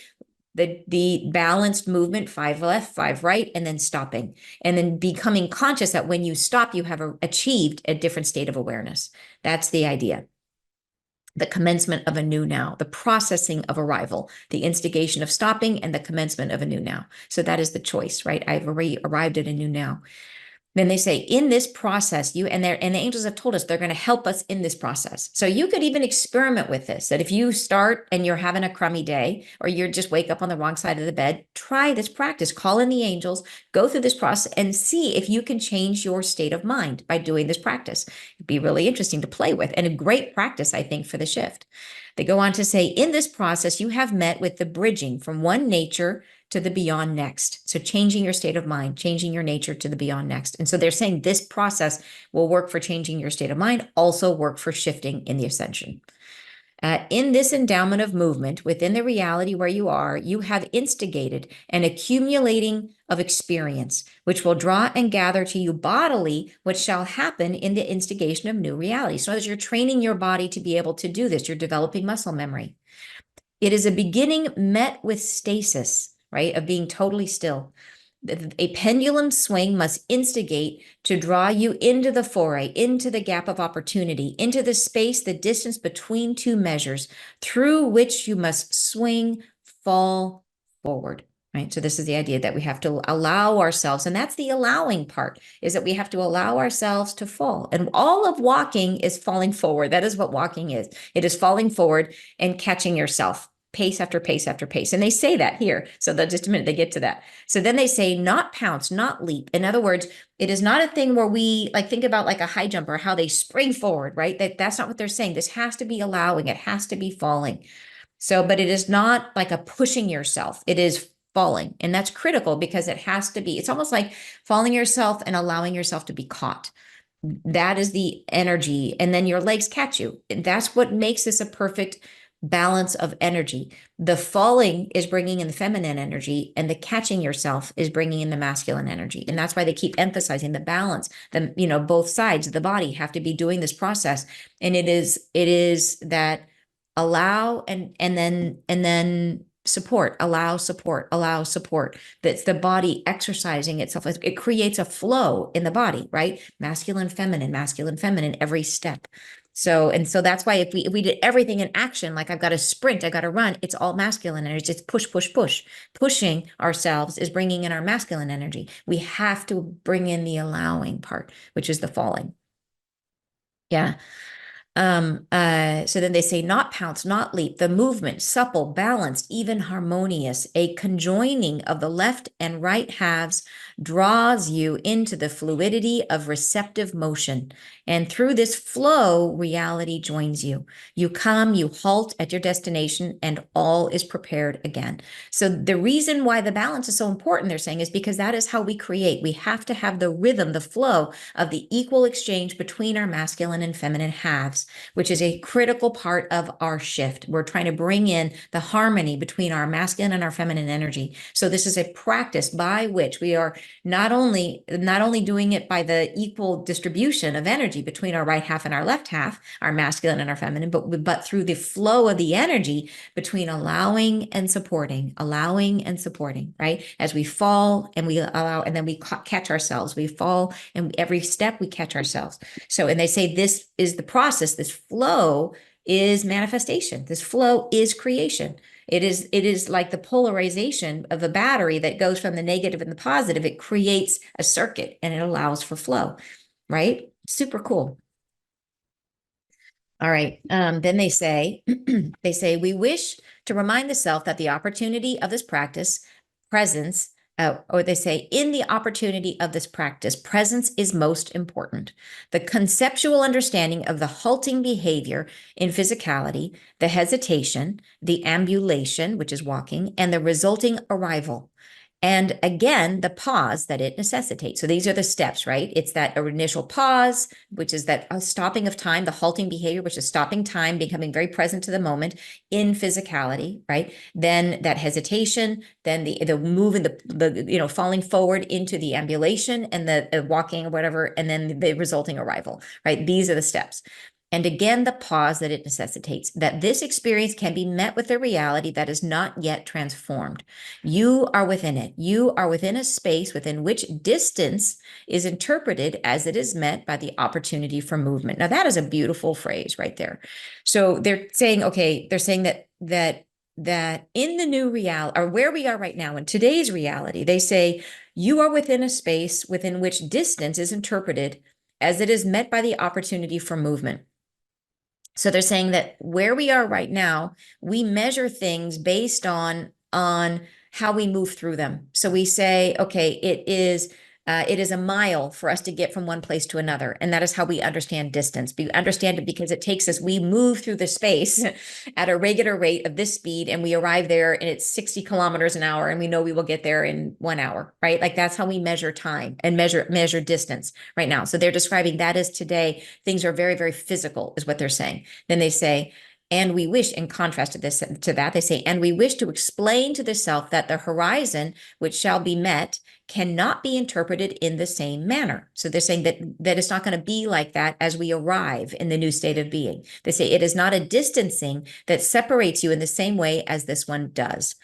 the balanced movement, 5 left, 5 right, and then stopping, and then becoming conscious that when you stop, you have achieved a different state of awareness. That's the idea. The commencement of a new now, the processing of arrival, the instigation of stopping, and the commencement of a new now. So that is the choice, right? I've already arrived at a new now. Then they say in this process, the angels have told us they're going to help us in this process. So you could even experiment with this, that if you start and you're having a crummy day, or you're just wake up on the wrong side of the bed, try this practice, call in the angels, go through this process and see if you can change your state of mind by doing this practice. It'd be really interesting to play with and a great practice, I think, for the shift. They go on to say, in this process, you have met with the bridging from one nature to the beyond next. So changing your state of mind, changing your nature to the beyond next. And so they're saying this process will work for changing your state of mind, also work for shifting in the ascension. In this endowment of movement, within the reality where you are, you have instigated an accumulating of experience, which will draw and gather to you bodily what shall happen in the instigation of new reality. So as you're training your body to be able to do this, you're developing muscle memory. It is a beginning met with stasis, right, of being totally still. A pendulum swing must instigate to draw you into the foray, into the gap of opportunity, into the space, the distance between two measures, through which you must swing, fall forward, right? So this is the idea that we have to allow ourselves, and that's the allowing part, is that we have to allow ourselves to fall. And all of walking is falling forward. That is what walking is. It is falling forward and catching yourself, pace after pace after pace. And they say that here. So that just a minute, they get to that. So then they say not pounce, not leap. In other words, it is not a thing where we like think about like a high jumper, how they spring forward, right? That's not what they're saying. This has to be allowing. It has to be falling. So, but it is not like a pushing yourself. It is falling. And that's critical because it has to be, it's almost like falling yourself and allowing yourself to be caught. That is the energy. And then your legs catch you. That's what makes this a perfect balance of energy. The falling is bringing in the feminine energy, and the catching yourself is bringing in the masculine energy. And that's why they keep emphasizing the balance. Both sides of the body have to be doing this process. And it is that allow and then support, allow support. That's the body exercising itself. It creates a flow in the body, right? Masculine, feminine, every step. So that's why if we did everything in action, like I've got to sprint, I've got to run, it's all masculine energy. It's push, push, push. Pushing ourselves is bringing in our masculine energy. We have to bring in the allowing part, which is the falling. Yeah. So then they say, not pounce, not leap, the movement, supple, balanced, even harmonious, a conjoining of the left and right halves draws you into the fluidity of receptive motion. And through this flow, reality joins you. You come, you halt at your destination, and all is prepared again. So the reason why the balance is so important, they're saying, is because that is how we create. We have to have the rhythm, the flow of the equal exchange between our masculine and feminine halves, which is a critical part of our shift. We're trying to bring in the harmony between our masculine and our feminine energy. So this is a practice by which we are not only doing it by the equal distribution of energy between our right half and our left half, our masculine and our feminine, but through the flow of the energy between allowing and supporting, right? As we fall and we allow, and then we catch ourselves. We fall, and every step we catch ourselves. So, and they say this is the process, this flow is manifestation. This flow is creation. It is like the polarization of a battery that goes from the negative and the positive. It creates a circuit and it allows for flow, right? Super cool. All right. Then they say, we wish to remind the self that the opportunity of this practice, presence, or they say, in the opportunity of this practice, presence is most important. The conceptual understanding of the halting behavior in physicality, the hesitation, the ambulation, which is walking, and the resulting arrival. And again, the pause that it necessitates. So these are the steps, right? It's that initial pause, which is that stopping of time, the halting behavior, which is stopping time, becoming very present to the moment in physicality, right? Then that hesitation, then the move and the falling forward into the ambulation and the walking or whatever, and then the resulting arrival, right? These are the steps. And again, the pause that it necessitates, that this experience can be met with a reality that is not yet transformed. You are within it. You are within a space within which distance is interpreted as it is met by the opportunity for movement. Now, that is a beautiful phrase right there. So they're saying, okay, they're saying that in the new reality, or where we are right now in today's reality, they say you are within a space within which distance is interpreted as it is met by the opportunity for movement. So they're saying that where we are right now, we measure things based on how we move through them. So we say, okay, it is a mile for us to get from one place to another. And that is how we understand distance. We understand it because it takes us, we move through the space at a regular rate of this speed, and we arrive there and it's 60 kilometers an hour, and we know we will get there in 1 hour, right? Like that's how we measure time and measure distance right now. So they're describing that as today, things are very, very physical, is what they're saying. Then they say, and we wish, in contrast to that, they say, and we wish to explain to the self that the horizon which shall be met cannot be interpreted in the same manner. So they're saying that it's not going to be like that as we arrive in the new state of being. They say it is not a distancing that separates you in the same way as this one does.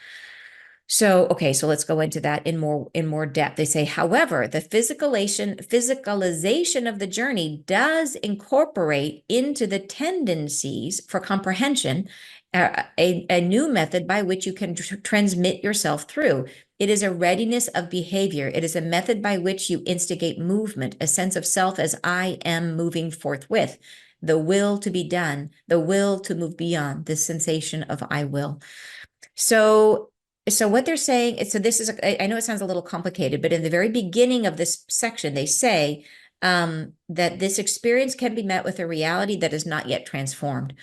So, okay, so let's go into that in more depth. They say, however, the physicalization of the journey does incorporate into the tendencies for comprehension a new method by which you can transmit yourself through. It is a readiness of behavior. It is a method by which you instigate movement, a sense of self as I am moving forthwith, the will to be done, the will to move beyond this sensation of I will. So what they're saying, so this is, I know it sounds a little complicated, but in the very beginning of this section, they say that this experience can be met with a reality that is not yet transformed.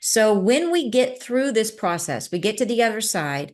So when we get through this process, we get to the other side,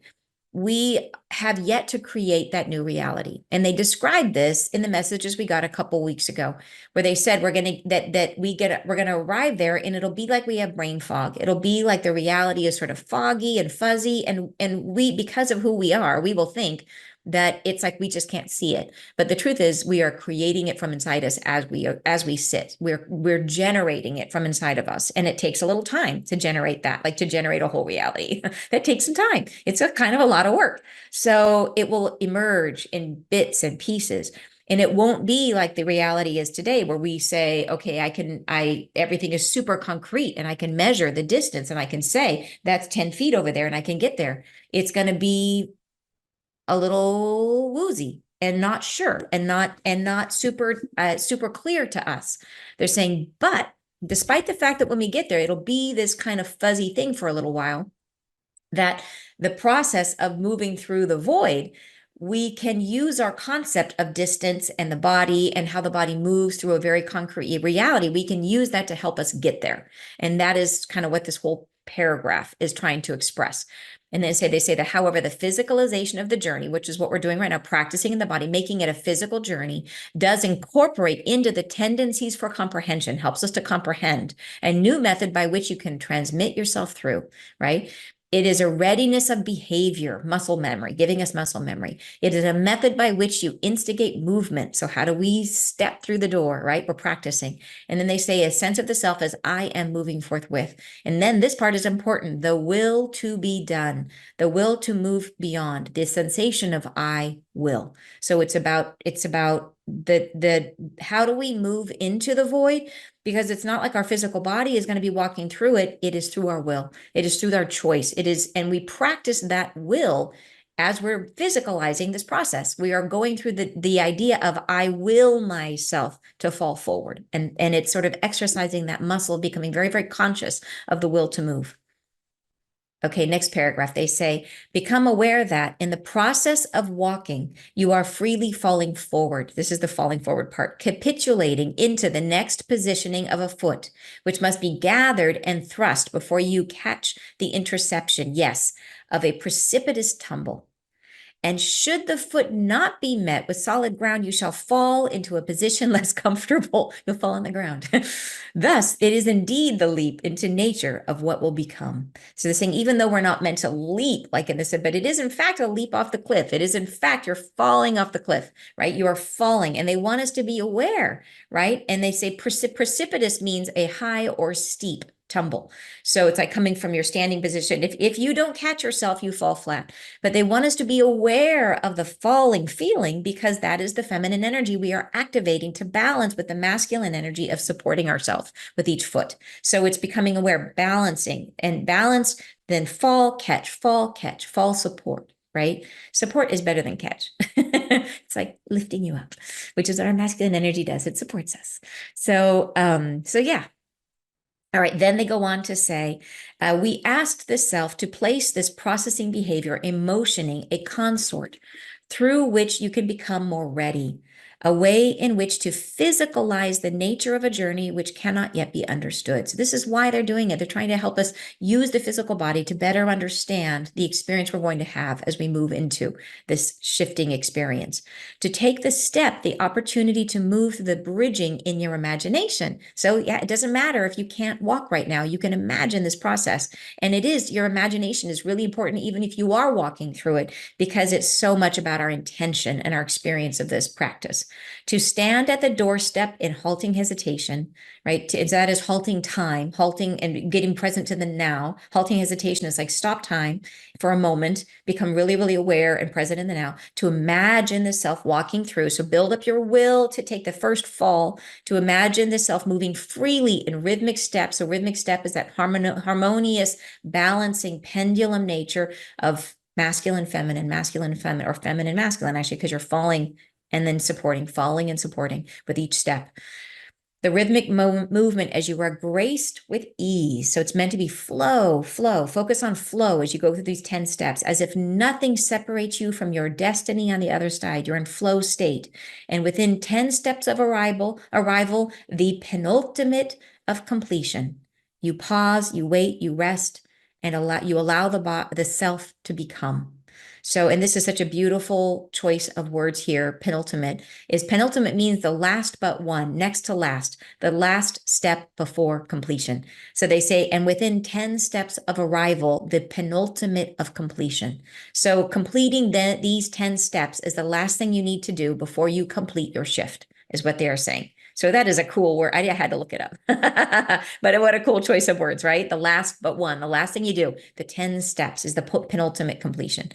we have yet to create that new reality. And they described this in the messages we got a couple weeks ago, where they said we're going to arrive there and it'll be like we have brain fog. It'll be like the reality is sort of foggy and fuzzy, and we, because of who we are, we will think that it's like we just can't see it. But the truth is we are creating it from inside us as we sit. We're generating it from inside of us. And it takes a little time to generate that, like to generate a whole reality. That takes some time. It's a kind of a lot of work. So it will emerge in bits and pieces. And it won't be like the reality is today, where we say, okay, everything is super concrete and I can measure the distance and I can say that's 10 feet over there and I can get there. It's going to be a little woozy and not sure and not super clear to us. They're saying, but despite the fact that when we get there, it'll be this kind of fuzzy thing for a little while, that the process of moving through the void, we can use our concept of distance and the body and how the body moves through a very concrete reality. We can use that to help us get there. And that is kind of what this whole paragraph is trying to express. And they say that, however, the physicalization of the journey, which is what we're doing right now, practicing in the body, making it a physical journey, does incorporate into the tendencies for comprehension, helps us to comprehend a new method by which you can transmit yourself through, right? It is a readiness of behavior, muscle memory, giving us muscle memory. It is a method by which you instigate movement. So how do we step through the door, right? We're practicing. And then they say a sense of the self as I am moving forthwith. And then this part is important, the will to be done, the will to move beyond, the sensation of I will. So it's about the how do we move into the void? Because it's not like our physical body is going to be walking through it. It is through our will. It is through our choice. It is, and we practice that will as we're physicalizing this process. We are going through the idea of I will myself to fall forward. And it's sort of exercising that muscle, becoming very, very conscious of the will to move. Okay, next paragraph, they say, become aware that in the process of walking, you are freely falling forward. This is the falling forward part, capitulating into the next positioning of a foot, which must be gathered and thrust before you catch the interception, yes, of a precipitous tumble. And should the foot not be met with solid ground, you shall fall into a position less comfortable. You'll fall on the ground. Thus, it is indeed the leap into nature of what will become. So they're saying, even though we're not meant to leap like in this, but it is in fact a leap off the cliff. It is in fact, you're falling off the cliff, right? You are falling, and they want us to be aware, right? And they say precipitous means a high or steep tumble. So it's like coming from your standing position. If you don't catch yourself, you fall flat. But they want us to be aware of the falling feeling, because that is the feminine energy we are activating to balance with the masculine energy of supporting ourselves with each foot. So it's becoming aware, balancing, and balance, then fall, catch, fall, support, right? Support is better than catch. It's like lifting you up, which is what our masculine energy does. It supports us. So yeah. All right, then they go on to say, we asked the self to place this processing behavior, emotioning a consort through which you can become more ready, a way in which to physicalize the nature of a journey which cannot yet be understood. So this is why they're doing it. They're trying to help us use the physical body to better understand the experience we're going to have as we move into this shifting experience. To take the step, the opportunity to move through the bridging in your imagination. So yeah, it doesn't matter if you can't walk right now, you can imagine this process. And it is, your imagination is really important, even if you are walking through it, because it's so much about our intention and our experience of this practice. To stand at the doorstep in halting hesitation, right? That is halting time, halting and getting present to the now. Halting hesitation is like stop time for a moment, become really, really aware and present in the now, to imagine the self walking through. So build up your will to take the first fall, to imagine the self moving freely in rhythmic steps. So rhythmic step is that harmonious, balancing pendulum nature of masculine, feminine, or feminine, masculine, actually, because you're falling and then supporting, falling and supporting with each step. The rhythmic movement as you are graced with ease. So it's meant to be flow. Focus on flow as you go through these 10 steps, as if nothing separates you from your destiny on the other side. You're in flow state. And within 10 steps of arrival, the penultimate of completion. You pause, you wait, you rest, and allow the self to become. So, and this is such a beautiful choice of words here. Penultimate means the last but one, next to last, the last step before completion. So they say, and within 10 steps of arrival, the penultimate of completion. So completing these 10 steps is the last thing you need to do before you complete your shift, is what they are saying. So that is a cool word. I had to look it up. But what a cool choice of words, right? The last but one, the last thing you do, the 10 steps is the penultimate completion.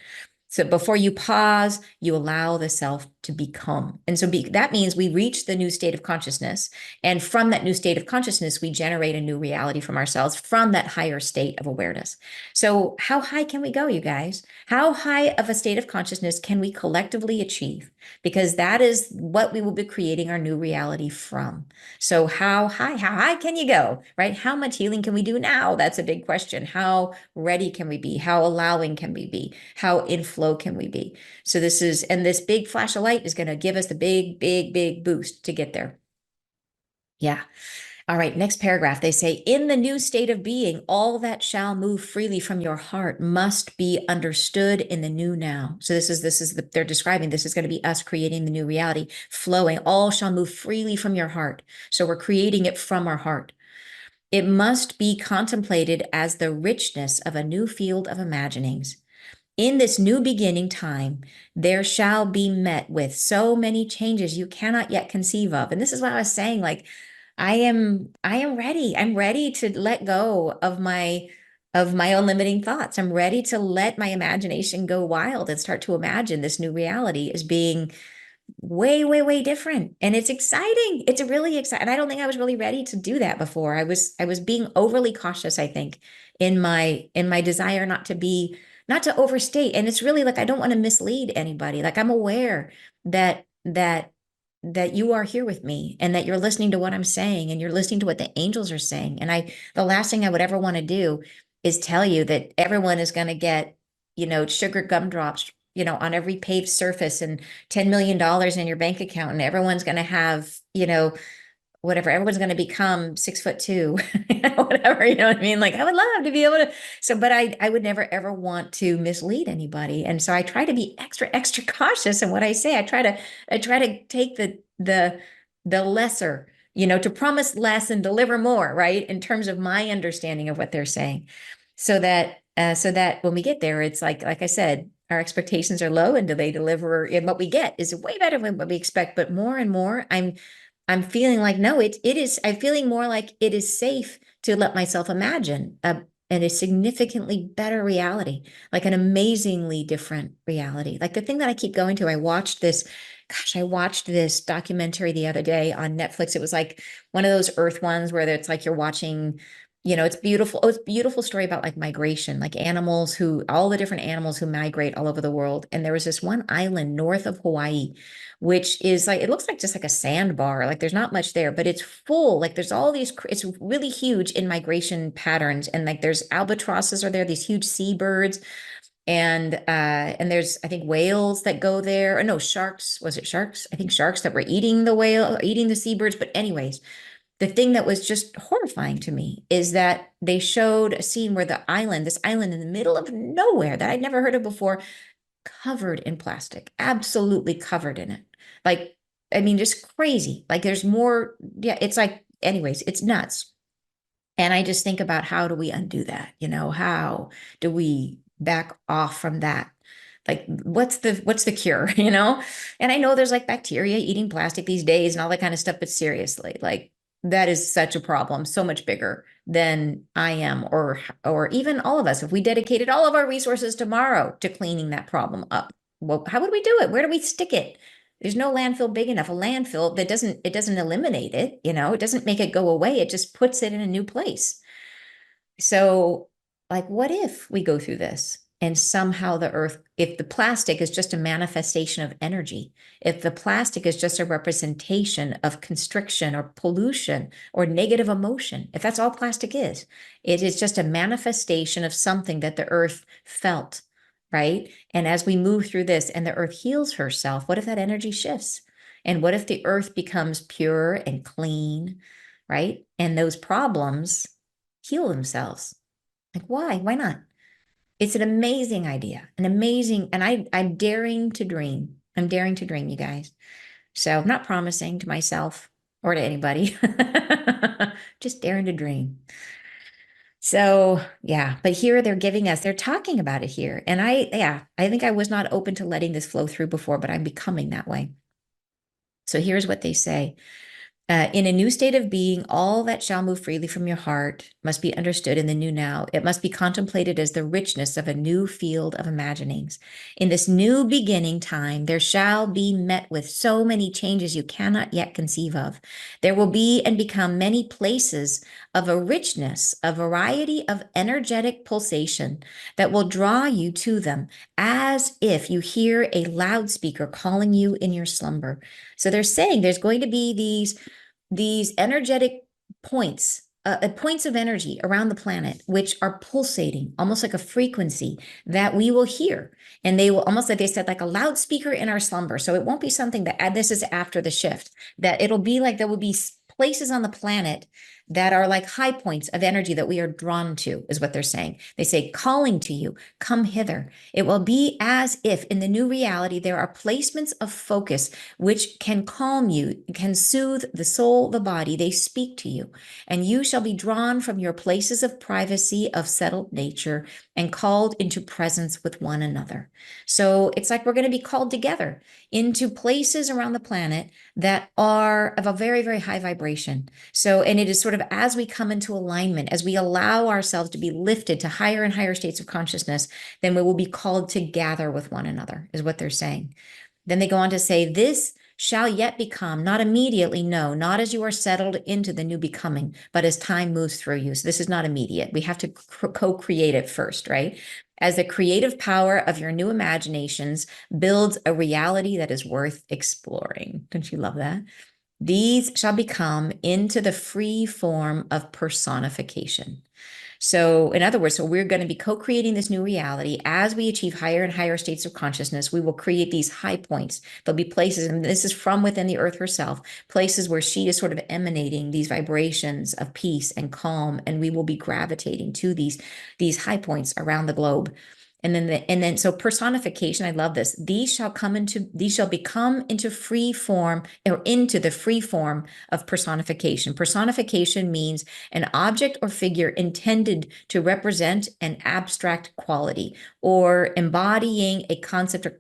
So before you pause, you allow the self to become. And so that means we reach the new state of consciousness. And from that new state of consciousness, we generate a new reality from ourselves from that higher state of awareness. So how high can we go, you guys? How high of a state of consciousness can we collectively achieve? because that is what we will be creating our new reality from. So how high can you go, right? How much healing can we do now? That's a big question. How ready can we be? How allowing can we be? How in flow can we be? So this big flash of light is going to give us the big, big, big boost to get there. Yeah. All right, next paragraph. They say, in the new state of being, all that shall move freely from your heart must be understood in the new now. So they're describing this is going to be us creating the new reality, flowing. All shall move freely from your heart. So we're creating it from our heart. It must be contemplated as the richness of a new field of imaginings. In this new beginning time, there shall be met with so many changes you cannot yet conceive of. And this is what I was saying, like, I am ready. I'm ready to let go of my own limiting thoughts. I'm ready to let my imagination go wild and start to imagine this new reality as being way, way, way different. And it's exciting. It's really exciting. I don't think I was really ready to do that before. I was being overly cautious, I think, in my desire not to overstate. And it's really like I don't want to mislead anybody. Like I'm aware that you are here with me and that you're listening to what I'm saying and you're listening to what the angels are saying. And the last thing I would ever want to do is tell you that everyone is going to get, sugar gumdrops, on every paved surface and $10 million in your bank account. And everyone's going to have, whatever, everyone's going to become 6'2", whatever, you know what I mean? Like I would love to be able to, but I would never ever want to mislead anybody. And so I try to be extra, extra cautious in what I say. I try to take the lesser, to promise less and deliver more, right? In terms of my understanding of what they're saying. So that when we get there, it's like I said, our expectations are low and do they deliver? And what we get is way better than what we expect. But more and more, I'm feeling like, no, it is, I'm feeling more like it is safe to let myself imagine and a significantly better reality, like an amazingly different reality. Like the thing that I keep going to, I watched this documentary the other day on Netflix. It was like one of those Earth ones where it's like you're watching, it's beautiful. Oh, it's a beautiful story about like migration, like all the different animals who migrate all over the world. And there was this one island north of Hawaii, which is like, it looks like just like a sandbar. Like there's not much there, but it's full. Like there's all these, it's really huge in migration patterns. And like there's albatrosses are there, these huge seabirds. And there's, I think, whales that go there. Or no, sharks. Was it sharks? I think sharks that were eating the seabirds. But anyways, the thing that was just horrifying to me is that they showed a scene where this island in the middle of nowhere that I'd never heard of before, covered in plastic, absolutely covered in it. Like, I mean, just crazy. Like there's more. Yeah, it's like, anyways, it's nuts. And I just think about how do we undo that? How do we back off from that? Like, what's the cure? And I know there's like bacteria eating plastic these days and all that kind of stuff, but seriously, like that is such a problem, so much bigger than I am or even all of us. If we dedicated all of our resources tomorrow to cleaning that problem up, well, how would we do it? Where do we stick it? There's no landfill big enough. A landfill that doesn't eliminate it, it doesn't make it go away. It just puts it in a new place. So, like, what if we go through this and somehow the earth, if the plastic is just a manifestation of energy, if the plastic is just a representation of constriction or pollution or negative emotion, if that's all plastic is, it is just a manifestation of something that the earth felt, right? And as we move through this and the earth heals herself, what if that energy shifts? And what if the earth becomes pure and clean, right? And those problems heal themselves. Like, why? Why not? It's an amazing idea, and I'm daring to dream. I'm daring to dream, you guys. So I'm not promising to myself or to anybody, just daring to dream. So yeah, but here they're talking about it here. And I think I was not open to letting this flow through before, but I'm becoming that way. So here's what they say. In a new state of being, all that shall move freely from your heart must be understood in the new now. It must be contemplated as the richness of a new field of imaginings. In this new beginning time, there shall be met with so many changes you cannot yet conceive of. There will be and become many places of a richness, a variety of energetic pulsation that will draw you to them as if you hear a loudspeaker calling you in your slumber. So they're saying there's going to be these energetic points, points of energy around the planet, which are pulsating almost like a frequency that we will hear. And they will almost like they said, like a loudspeaker in our slumber. So it won't be something that, and this is after the shift, that it'll be like there will be places on the planet that are like high points of energy that we are drawn to, is what they're saying. They say, calling to you, come hither. It will be as if in the new reality, there are placements of focus which can calm you, can soothe the soul, the body. They speak to you, and you shall be drawn from your places of privacy, of settled nature, and called into presence with one another. So it's like we're going to be called together into places around the planet that are of a very, very high vibration. So, and it is sort of as we come into alignment, as we allow ourselves to be lifted to higher and higher states of consciousness, then we will be called to gather with one another, is what they're saying. Then they go on to say, this shall yet become, not immediately, no, not as you are settled into the new becoming, but as time moves through you. So this is not immediate. We have to co-create it first, right? As the creative power of your new imaginations builds a reality that is worth exploring. Don't you love that? These shall become into the free form of personification. So, in other words, so we're going to be co-creating this new reality as we achieve higher and higher states of consciousness. We will create these high points. There'll be places, and this is from within the earth herself, places where she is sort of emanating these vibrations of peace and calm, and we will be gravitating to these high points around the globe. And then so personification, I love this. These shall become into free form, or into the free form of personification. Personification means an object or figure intended to represent an abstract quality or embodying a concept,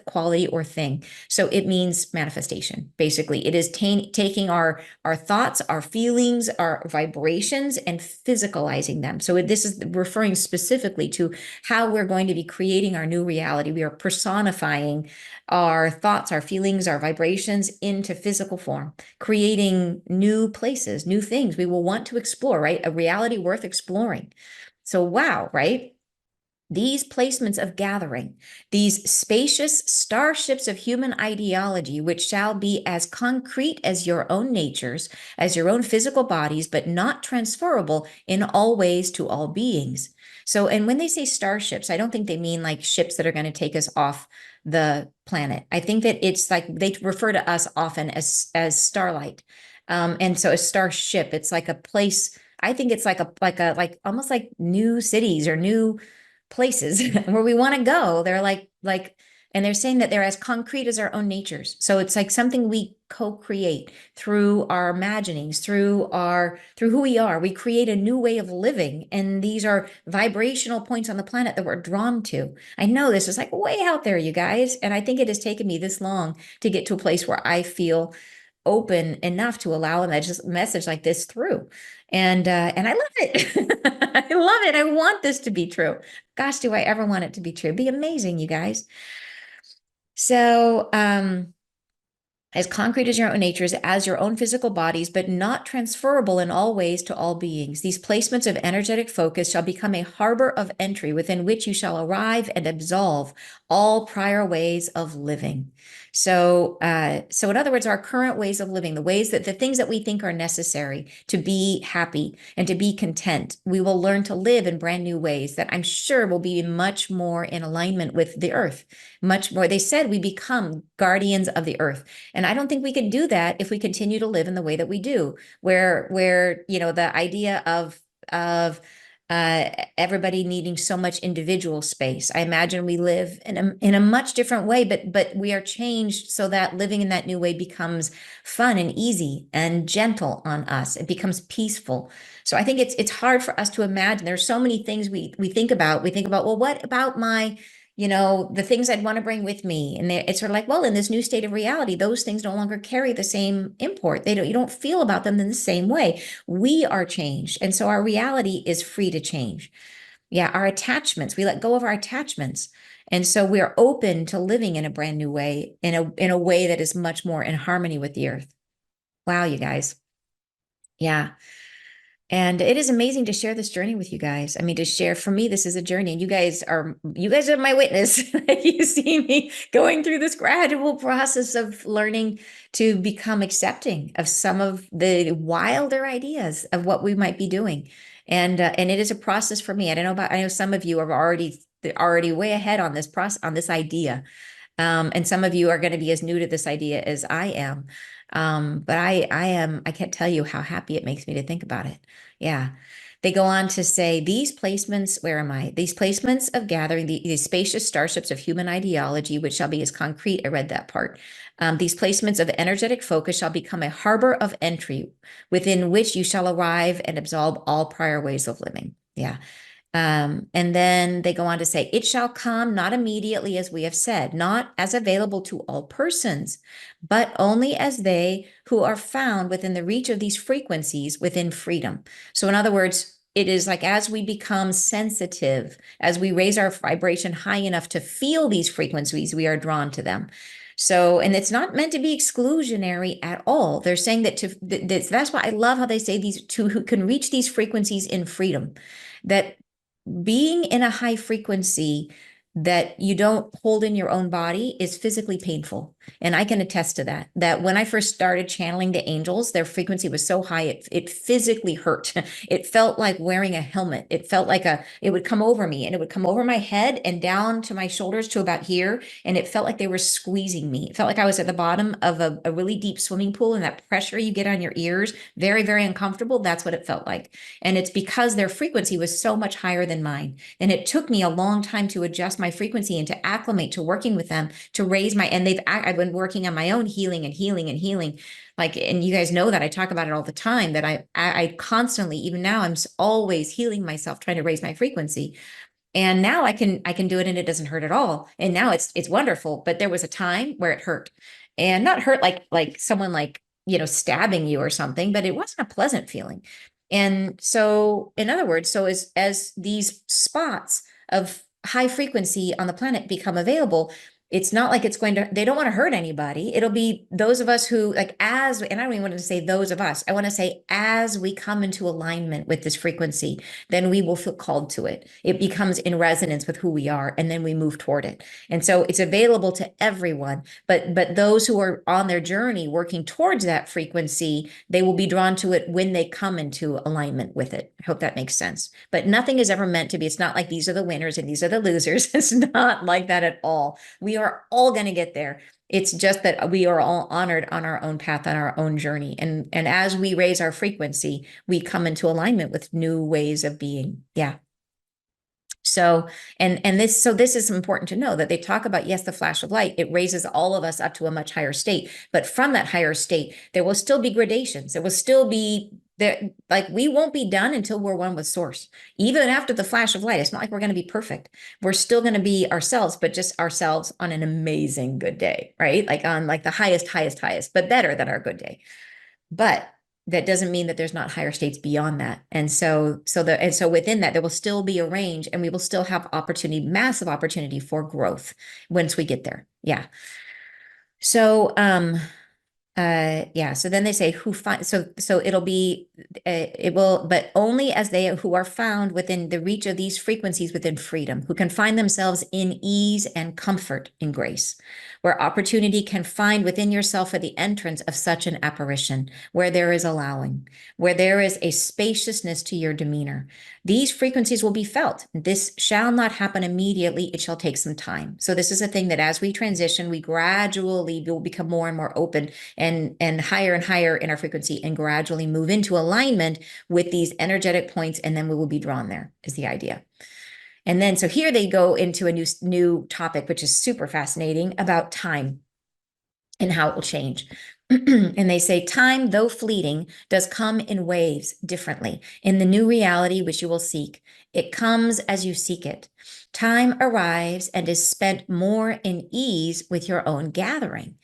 quality, or thing. So it means manifestation. Basically, it is taking our thoughts, our feelings, our vibrations, and physicalizing them. So this is referring specifically to how we're going to be creating our new reality. We are personifying our thoughts, our feelings, our vibrations into physical form, creating new places, new things we will want to explore, right? A reality worth exploring. So, wow, right? These placements of gathering, these spacious starships of human ideology, which shall be as concrete as your own natures, as your own physical bodies, but not transferable in all ways to all beings. So, and when they say starships, I don't think they mean like ships that are going to take us off the planet. I think that it's like they refer to us often as starlight. And so a starship, it's like a place. I think it's like almost like new cities or new places where we want to go. They're and they're saying that they're as concrete as our own natures. So it's like something we co-create through our imaginings, through who we are. We create a new way of living. And these are vibrational points on the planet that we're drawn to. I know this is like way out there, you guys. And I think it has taken me this long to get to a place where I feel open enough to allow a message like this through. And I love it. I love it. I want this to be true. Gosh, do I ever want it to be true? It'd be amazing, you guys. So, as concrete as your own natures, as your own physical bodies, but not transferable in all ways to all beings. These placements of energetic focus shall become a harbor of entry within which you shall arrive and absolve all prior ways of living. So in other words, our current ways of living, the things that we think are necessary to be happy and to be content, we will learn to live in brand new ways that I'm sure will be much more in alignment with the earth, much more. They said we become guardians of the earth. And I don't think we can do that if we continue to live in the way that we do, where the idea of everybody needing so much individual space. I imagine we live in a much different way, but we are changed so that living in that new way becomes fun and easy and gentle on us. It becomes peaceful. So I think it's hard for us to imagine. There's so many things we think about. We think about, well, what about my the things I'd want to bring with me. And it's sort of like, well, in this new state of reality, those things no longer carry the same import. You don't feel about them in the same way. We are changed. And so our reality is free to change. Yeah, our attachments, we let go of our attachments. And so we're open to living in a brand new way, in a way that is much more in harmony with the earth. Wow, you guys. Yeah. And it is amazing to share this journey with you guys. I mean, to share, for me, this is a journey, and you guys are my witness. You see me going through this gradual process of learning to become accepting of some of the wilder ideas of what we might be doing. And it is a process for me. I know some of you are already way ahead on this process, on this idea. And some of you are going to be as new to this idea as I am. But I can't tell you how happy it makes me to think about it. Yeah. They go on to say, these placements, where am I? These placements of gathering, these spacious starships of human ideology, which shall be as concrete. I read that part. These placements of energetic focus shall become a harbor of entry within which you shall arrive and absolve all prior ways of living. Yeah. And then they go on to say, it shall come not immediately, as we have said, not as available to all persons, but only as they who are found within the reach of these frequencies within freedom. So, in other words, it is like as we become sensitive, as we raise our vibration high enough to feel these frequencies, we are drawn to them. So, and it's not meant to be exclusionary at all. They're saying that that's why I love how they say these two who can reach these frequencies in freedom, that being in a high frequency that you don't hold in your own body is physically painful. And I can attest to that, that when I first started channeling the angels, their frequency was so high, it physically hurt. It felt like wearing a helmet. It felt like it would come over me, and it would come over my head and down to my shoulders to about here. And it felt like they were squeezing me. It felt like I was at the bottom of a really deep swimming pool, and that pressure you get on your ears, very, very uncomfortable. That's what it felt like. And it's because their frequency was so much higher than mine. And it took me a long time to adjust my frequency and to acclimate to working with them, to raise and I've been working on my own healing and healing and healing. Like, and you guys know that I talk about it all the time, that I constantly, even now, I'm always healing myself, trying to raise my frequency. And now I can do it, and it doesn't hurt at all. And now it's wonderful. But there was a time where it hurt, and not hurt like someone, like, stabbing you or something, but it wasn't a pleasant feeling. And so, in other words, so as these spots of high frequency on the planet become available, it's not like they don't want to hurt anybody. It'll be those of us who, like, and I don't even want to say those of us, I want to say, as we come into alignment with this frequency, then we will feel called to it. It becomes in resonance with who we are, and then we move toward it. And so it's available to everyone, but those who are on their journey working towards that frequency, they will be drawn to it when they come into alignment with it. I hope that makes sense. But nothing is ever meant to be. It's not like these are the winners and these are the losers. It's not like that at all. We are all going to get there. It's just that we are all honored on our own path, on our own journey. And as we raise our frequency, we come into alignment with new ways of being. Yeah. So, this is important to know, that they talk about, yes, the flash of light, it raises all of us up to a much higher state. But from that higher state, there will still be gradations. There will still be there, like, we won't be done until we're one with source. Even after the flash of light, it's not like we're going to be perfect. We're still going to be ourselves, but just ourselves on an amazing good day, right? Like on like the highest, but better than our good day. But that doesn't mean that there's not higher states beyond that. And so within that, there will still be a range, and we will still have opportunity, massive opportunity for growth once we get there. Yeah. So, yeah. So then they say who find, so it'll be, it will, but only as they who are found within the reach of these frequencies within freedom, who can find themselves in ease and comfort in grace, where opportunity can find within yourself for the entrance of such an apparition, where there is allowing, where there is a spaciousness to your demeanor. These frequencies will be felt. This shall not happen immediately. It shall take some time. So this is a thing that as we transition, we gradually will become more and more open and higher in our frequency, and gradually move into alignment with these energetic points, and then we will be drawn there, is the idea. And then, so here they go into a new topic, which is super fascinating, about time and how it will change. And they say, time, though fleeting, does come in waves differently. In the new reality which you will seek, it comes as you seek it. Time arrives and is spent more in ease with your own gathering.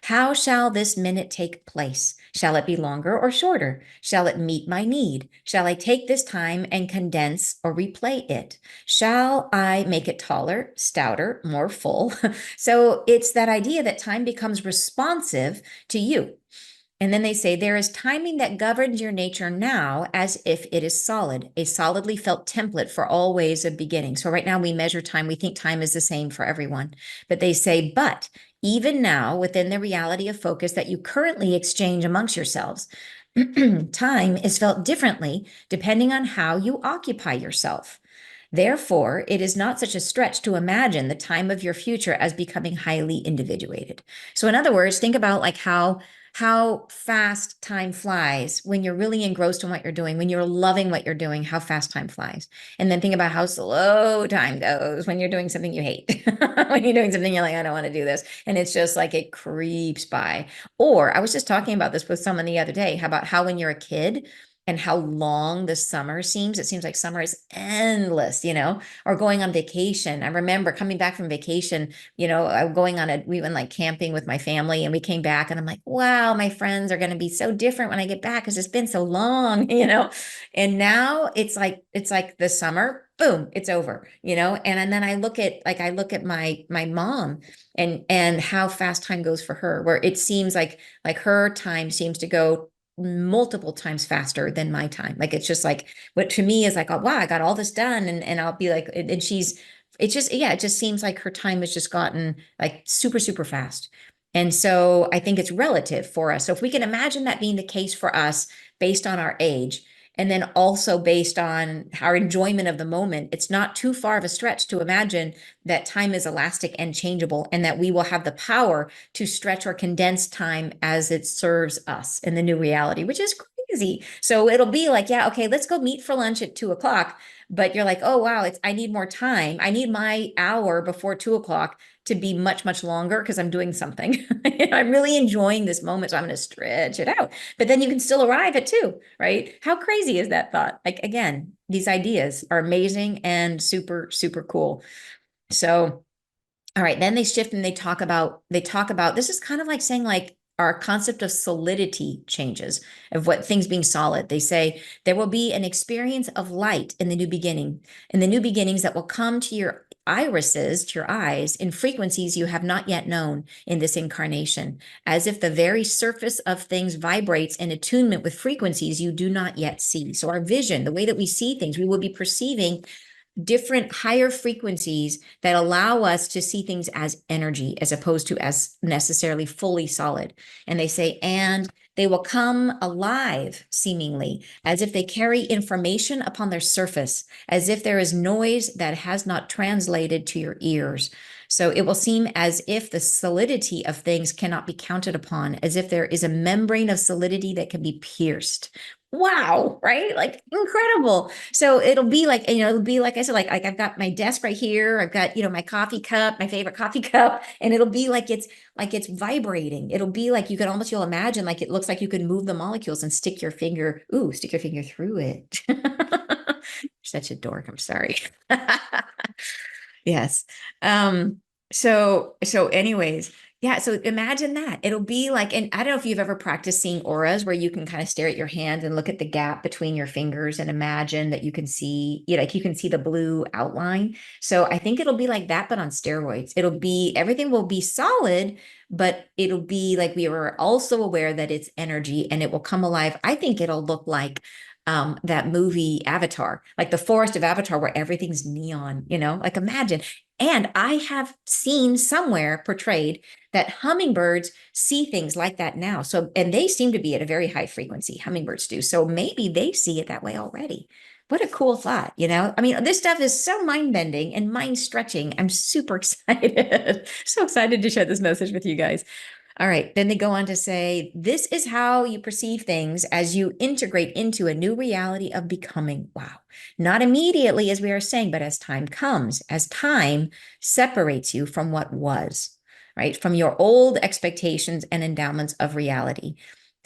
How shall this minute take place? Shall it be longer or shorter? Shall it meet my need? Shall I take this time and condense or replay it? Shall I make it taller, stouter, more full? So it's that idea that time becomes responsive to you. And then they say, there is timing that governs your nature now as if it is solid, a solidly felt template for all ways of beginning. So right now we measure time. We think time is the same for everyone. But they say, but even now, within the reality of focus that you currently exchange amongst yourselves, time is felt differently depending on how you occupy yourself. Therefore, it is not such a stretch to imagine the time of your future as becoming highly individuated. So in other words, think about like how fast time flies when you're really engrossed in what you're doing, when you're loving what you're doing, how fast time flies. And then think about how slow time goes when you're doing something you hate. When you're doing something you're like, I don't want to do this. And it's just like it creeps by. Or I was just talking about this with someone the other day, how about how when you're a kid, and how long the summer seems. It seems like summer is endless, or going on vacation. I remember coming back from vacation, we went like camping with my family and we came back and I'm like, wow, my friends are going to be so different when I get back because it's been so long, and now it's like the summer, boom, it's over, and then I look at my mom and how fast time goes for her, where it seems like her time seems to go multiple times faster than my time. Like it's just like what to me is like, oh wow, I got all this done. And I'll be like, and she's it's just, yeah, it just seems like her time has just gotten like super, super fast. And so I think it's relative for us. So if we can imagine that being the case for us based on our age, and then also based on our enjoyment of the moment, it's not too far of a stretch to imagine that time is elastic and changeable, and that we will have the power to stretch or condense time as it serves us in the new reality, which is crazy. So it'll be like, yeah, okay, let's go meet for lunch at 2 o'clock. But you're like, oh, wow, I need more time. I need my hour before 2 o'clock to be much, much longer because I'm doing something. I'm really enjoying this moment. So I'm going to stretch it out. But then you can still arrive at 2, right? How crazy is that thought? Like, again, these ideas are amazing and super, super cool. So all right, then they shift and they talk about this is kind of like saying like our concept of solidity changes, of what things being solid. They say there will be an experience of light in the new beginning, in the new beginnings that will come to your irises, to your eyes, in frequencies you have not yet known in this incarnation, as if the very surface of things vibrates in attunement with frequencies you do not yet see. So our vision, the way that we see things, we will be perceiving different higher frequencies that allow us to see things as energy as opposed to as necessarily fully solid. And they say, and they will come alive seemingly as if they carry information upon their surface, as if there is noise that has not translated to your ears. So it will seem as if the solidity of things cannot be counted upon, as if there is a membrane of solidity that can be pierced. Wow, right? Like incredible. So it'll be like, it'll be like I said, like I've got my desk right here. I've got, my coffee cup, my favorite coffee cup, and it'll be like it's vibrating. It'll be like you'll imagine like it looks like you could move the molecules and stick your finger through it. Such a dork. I'm sorry. Yes. So anyways, yeah, so imagine that. It'll be like, and I don't know if you've ever practiced seeing auras where you can kind of stare at your hand and look at the gap between your fingers and imagine that you can see, like you can see the blue outline. So I think it'll be like that, but on steroids. Everything will be solid, but it'll be like we are also aware that it's energy and it will come alive. I think it'll look like that movie Avatar, like the forest of Avatar where everything's neon, like imagine. And I have seen somewhere portrayed that hummingbirds see things like that now. So, and they seem to be at a very high frequency, hummingbirds do. So maybe they see it that way already. What a cool thought, I mean, this stuff is so mind-bending and mind-stretching. I'm super excited. So excited to share this message with you guys. All right. Then they go on to say, this is how you perceive things as you integrate into a new reality of becoming. Wow. Not immediately, as we are saying, but as time comes, as time separates you from what was. right? From your old expectations and endowments of reality.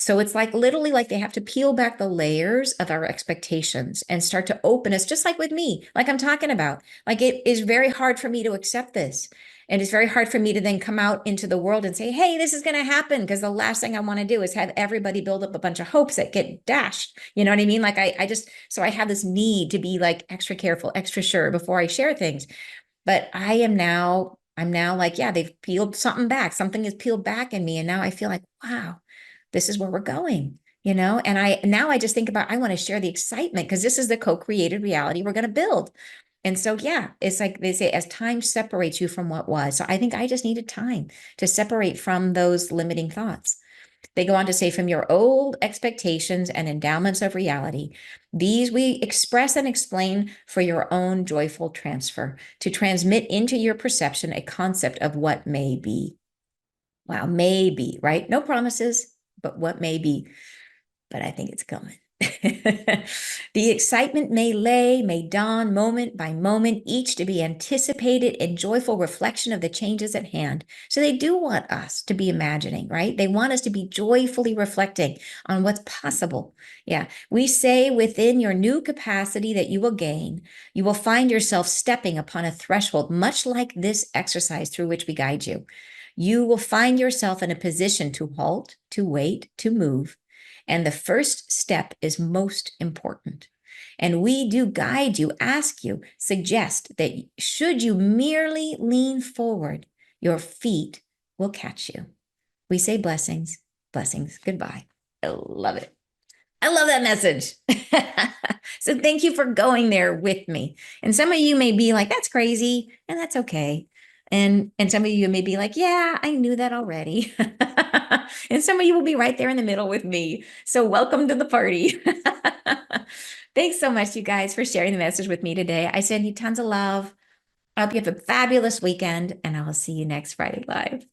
So it's like literally like they have to peel back the layers of our expectations and start to open us, just like with me, like I'm talking about. Like it is very hard for me to accept this. And it's very hard for me to then come out into the world and say, hey, this is going to happen. Because the last thing I want to do is have everybody build up a bunch of hopes that get dashed. You know what I mean? Like I just, so I have this need to be like extra careful, extra sure before I share things. But I'm now like, yeah, they've peeled something back. Something is peeled back in me. And now I feel like, wow, this is where we're going, you know? And now I just think about, I want to share the excitement because this is the co-created reality we're going to build. And so, yeah, it's like they say, as time separates you from what was. So I think I just needed time to separate from those limiting thoughts. They go on to say, from your old expectations and endowments of reality, these we express and explain for your own joyful transfer, to transmit into your perception a concept of what may be. Wow, maybe, right? No promises, but what may be. But I think it's coming. The excitement may dawn moment by moment, each to be anticipated and joyful reflection of the changes at hand. So they do want us to be imagining, right? They want us to be joyfully reflecting on what's possible. Yeah. We say within your new capacity that you will gain, you will find yourself stepping upon a threshold, much like this exercise through which we guide you. You will find yourself in a position to halt, to wait, to move, and the first step is most important. And we do guide you, ask you, suggest that should you merely lean forward, your feet will catch you. We say blessings, blessings, goodbye. I love it. I love that message. So thank you for going there with me. And some of you may be like, that's crazy, and that's okay. And some of you may be like, yeah, I knew that already. And some of you will be right there in the middle with me. So welcome to the party. Thanks so much, you guys, for sharing the message with me today. I send you tons of love. I hope you have a fabulous weekend, and I will see you next Friday Live.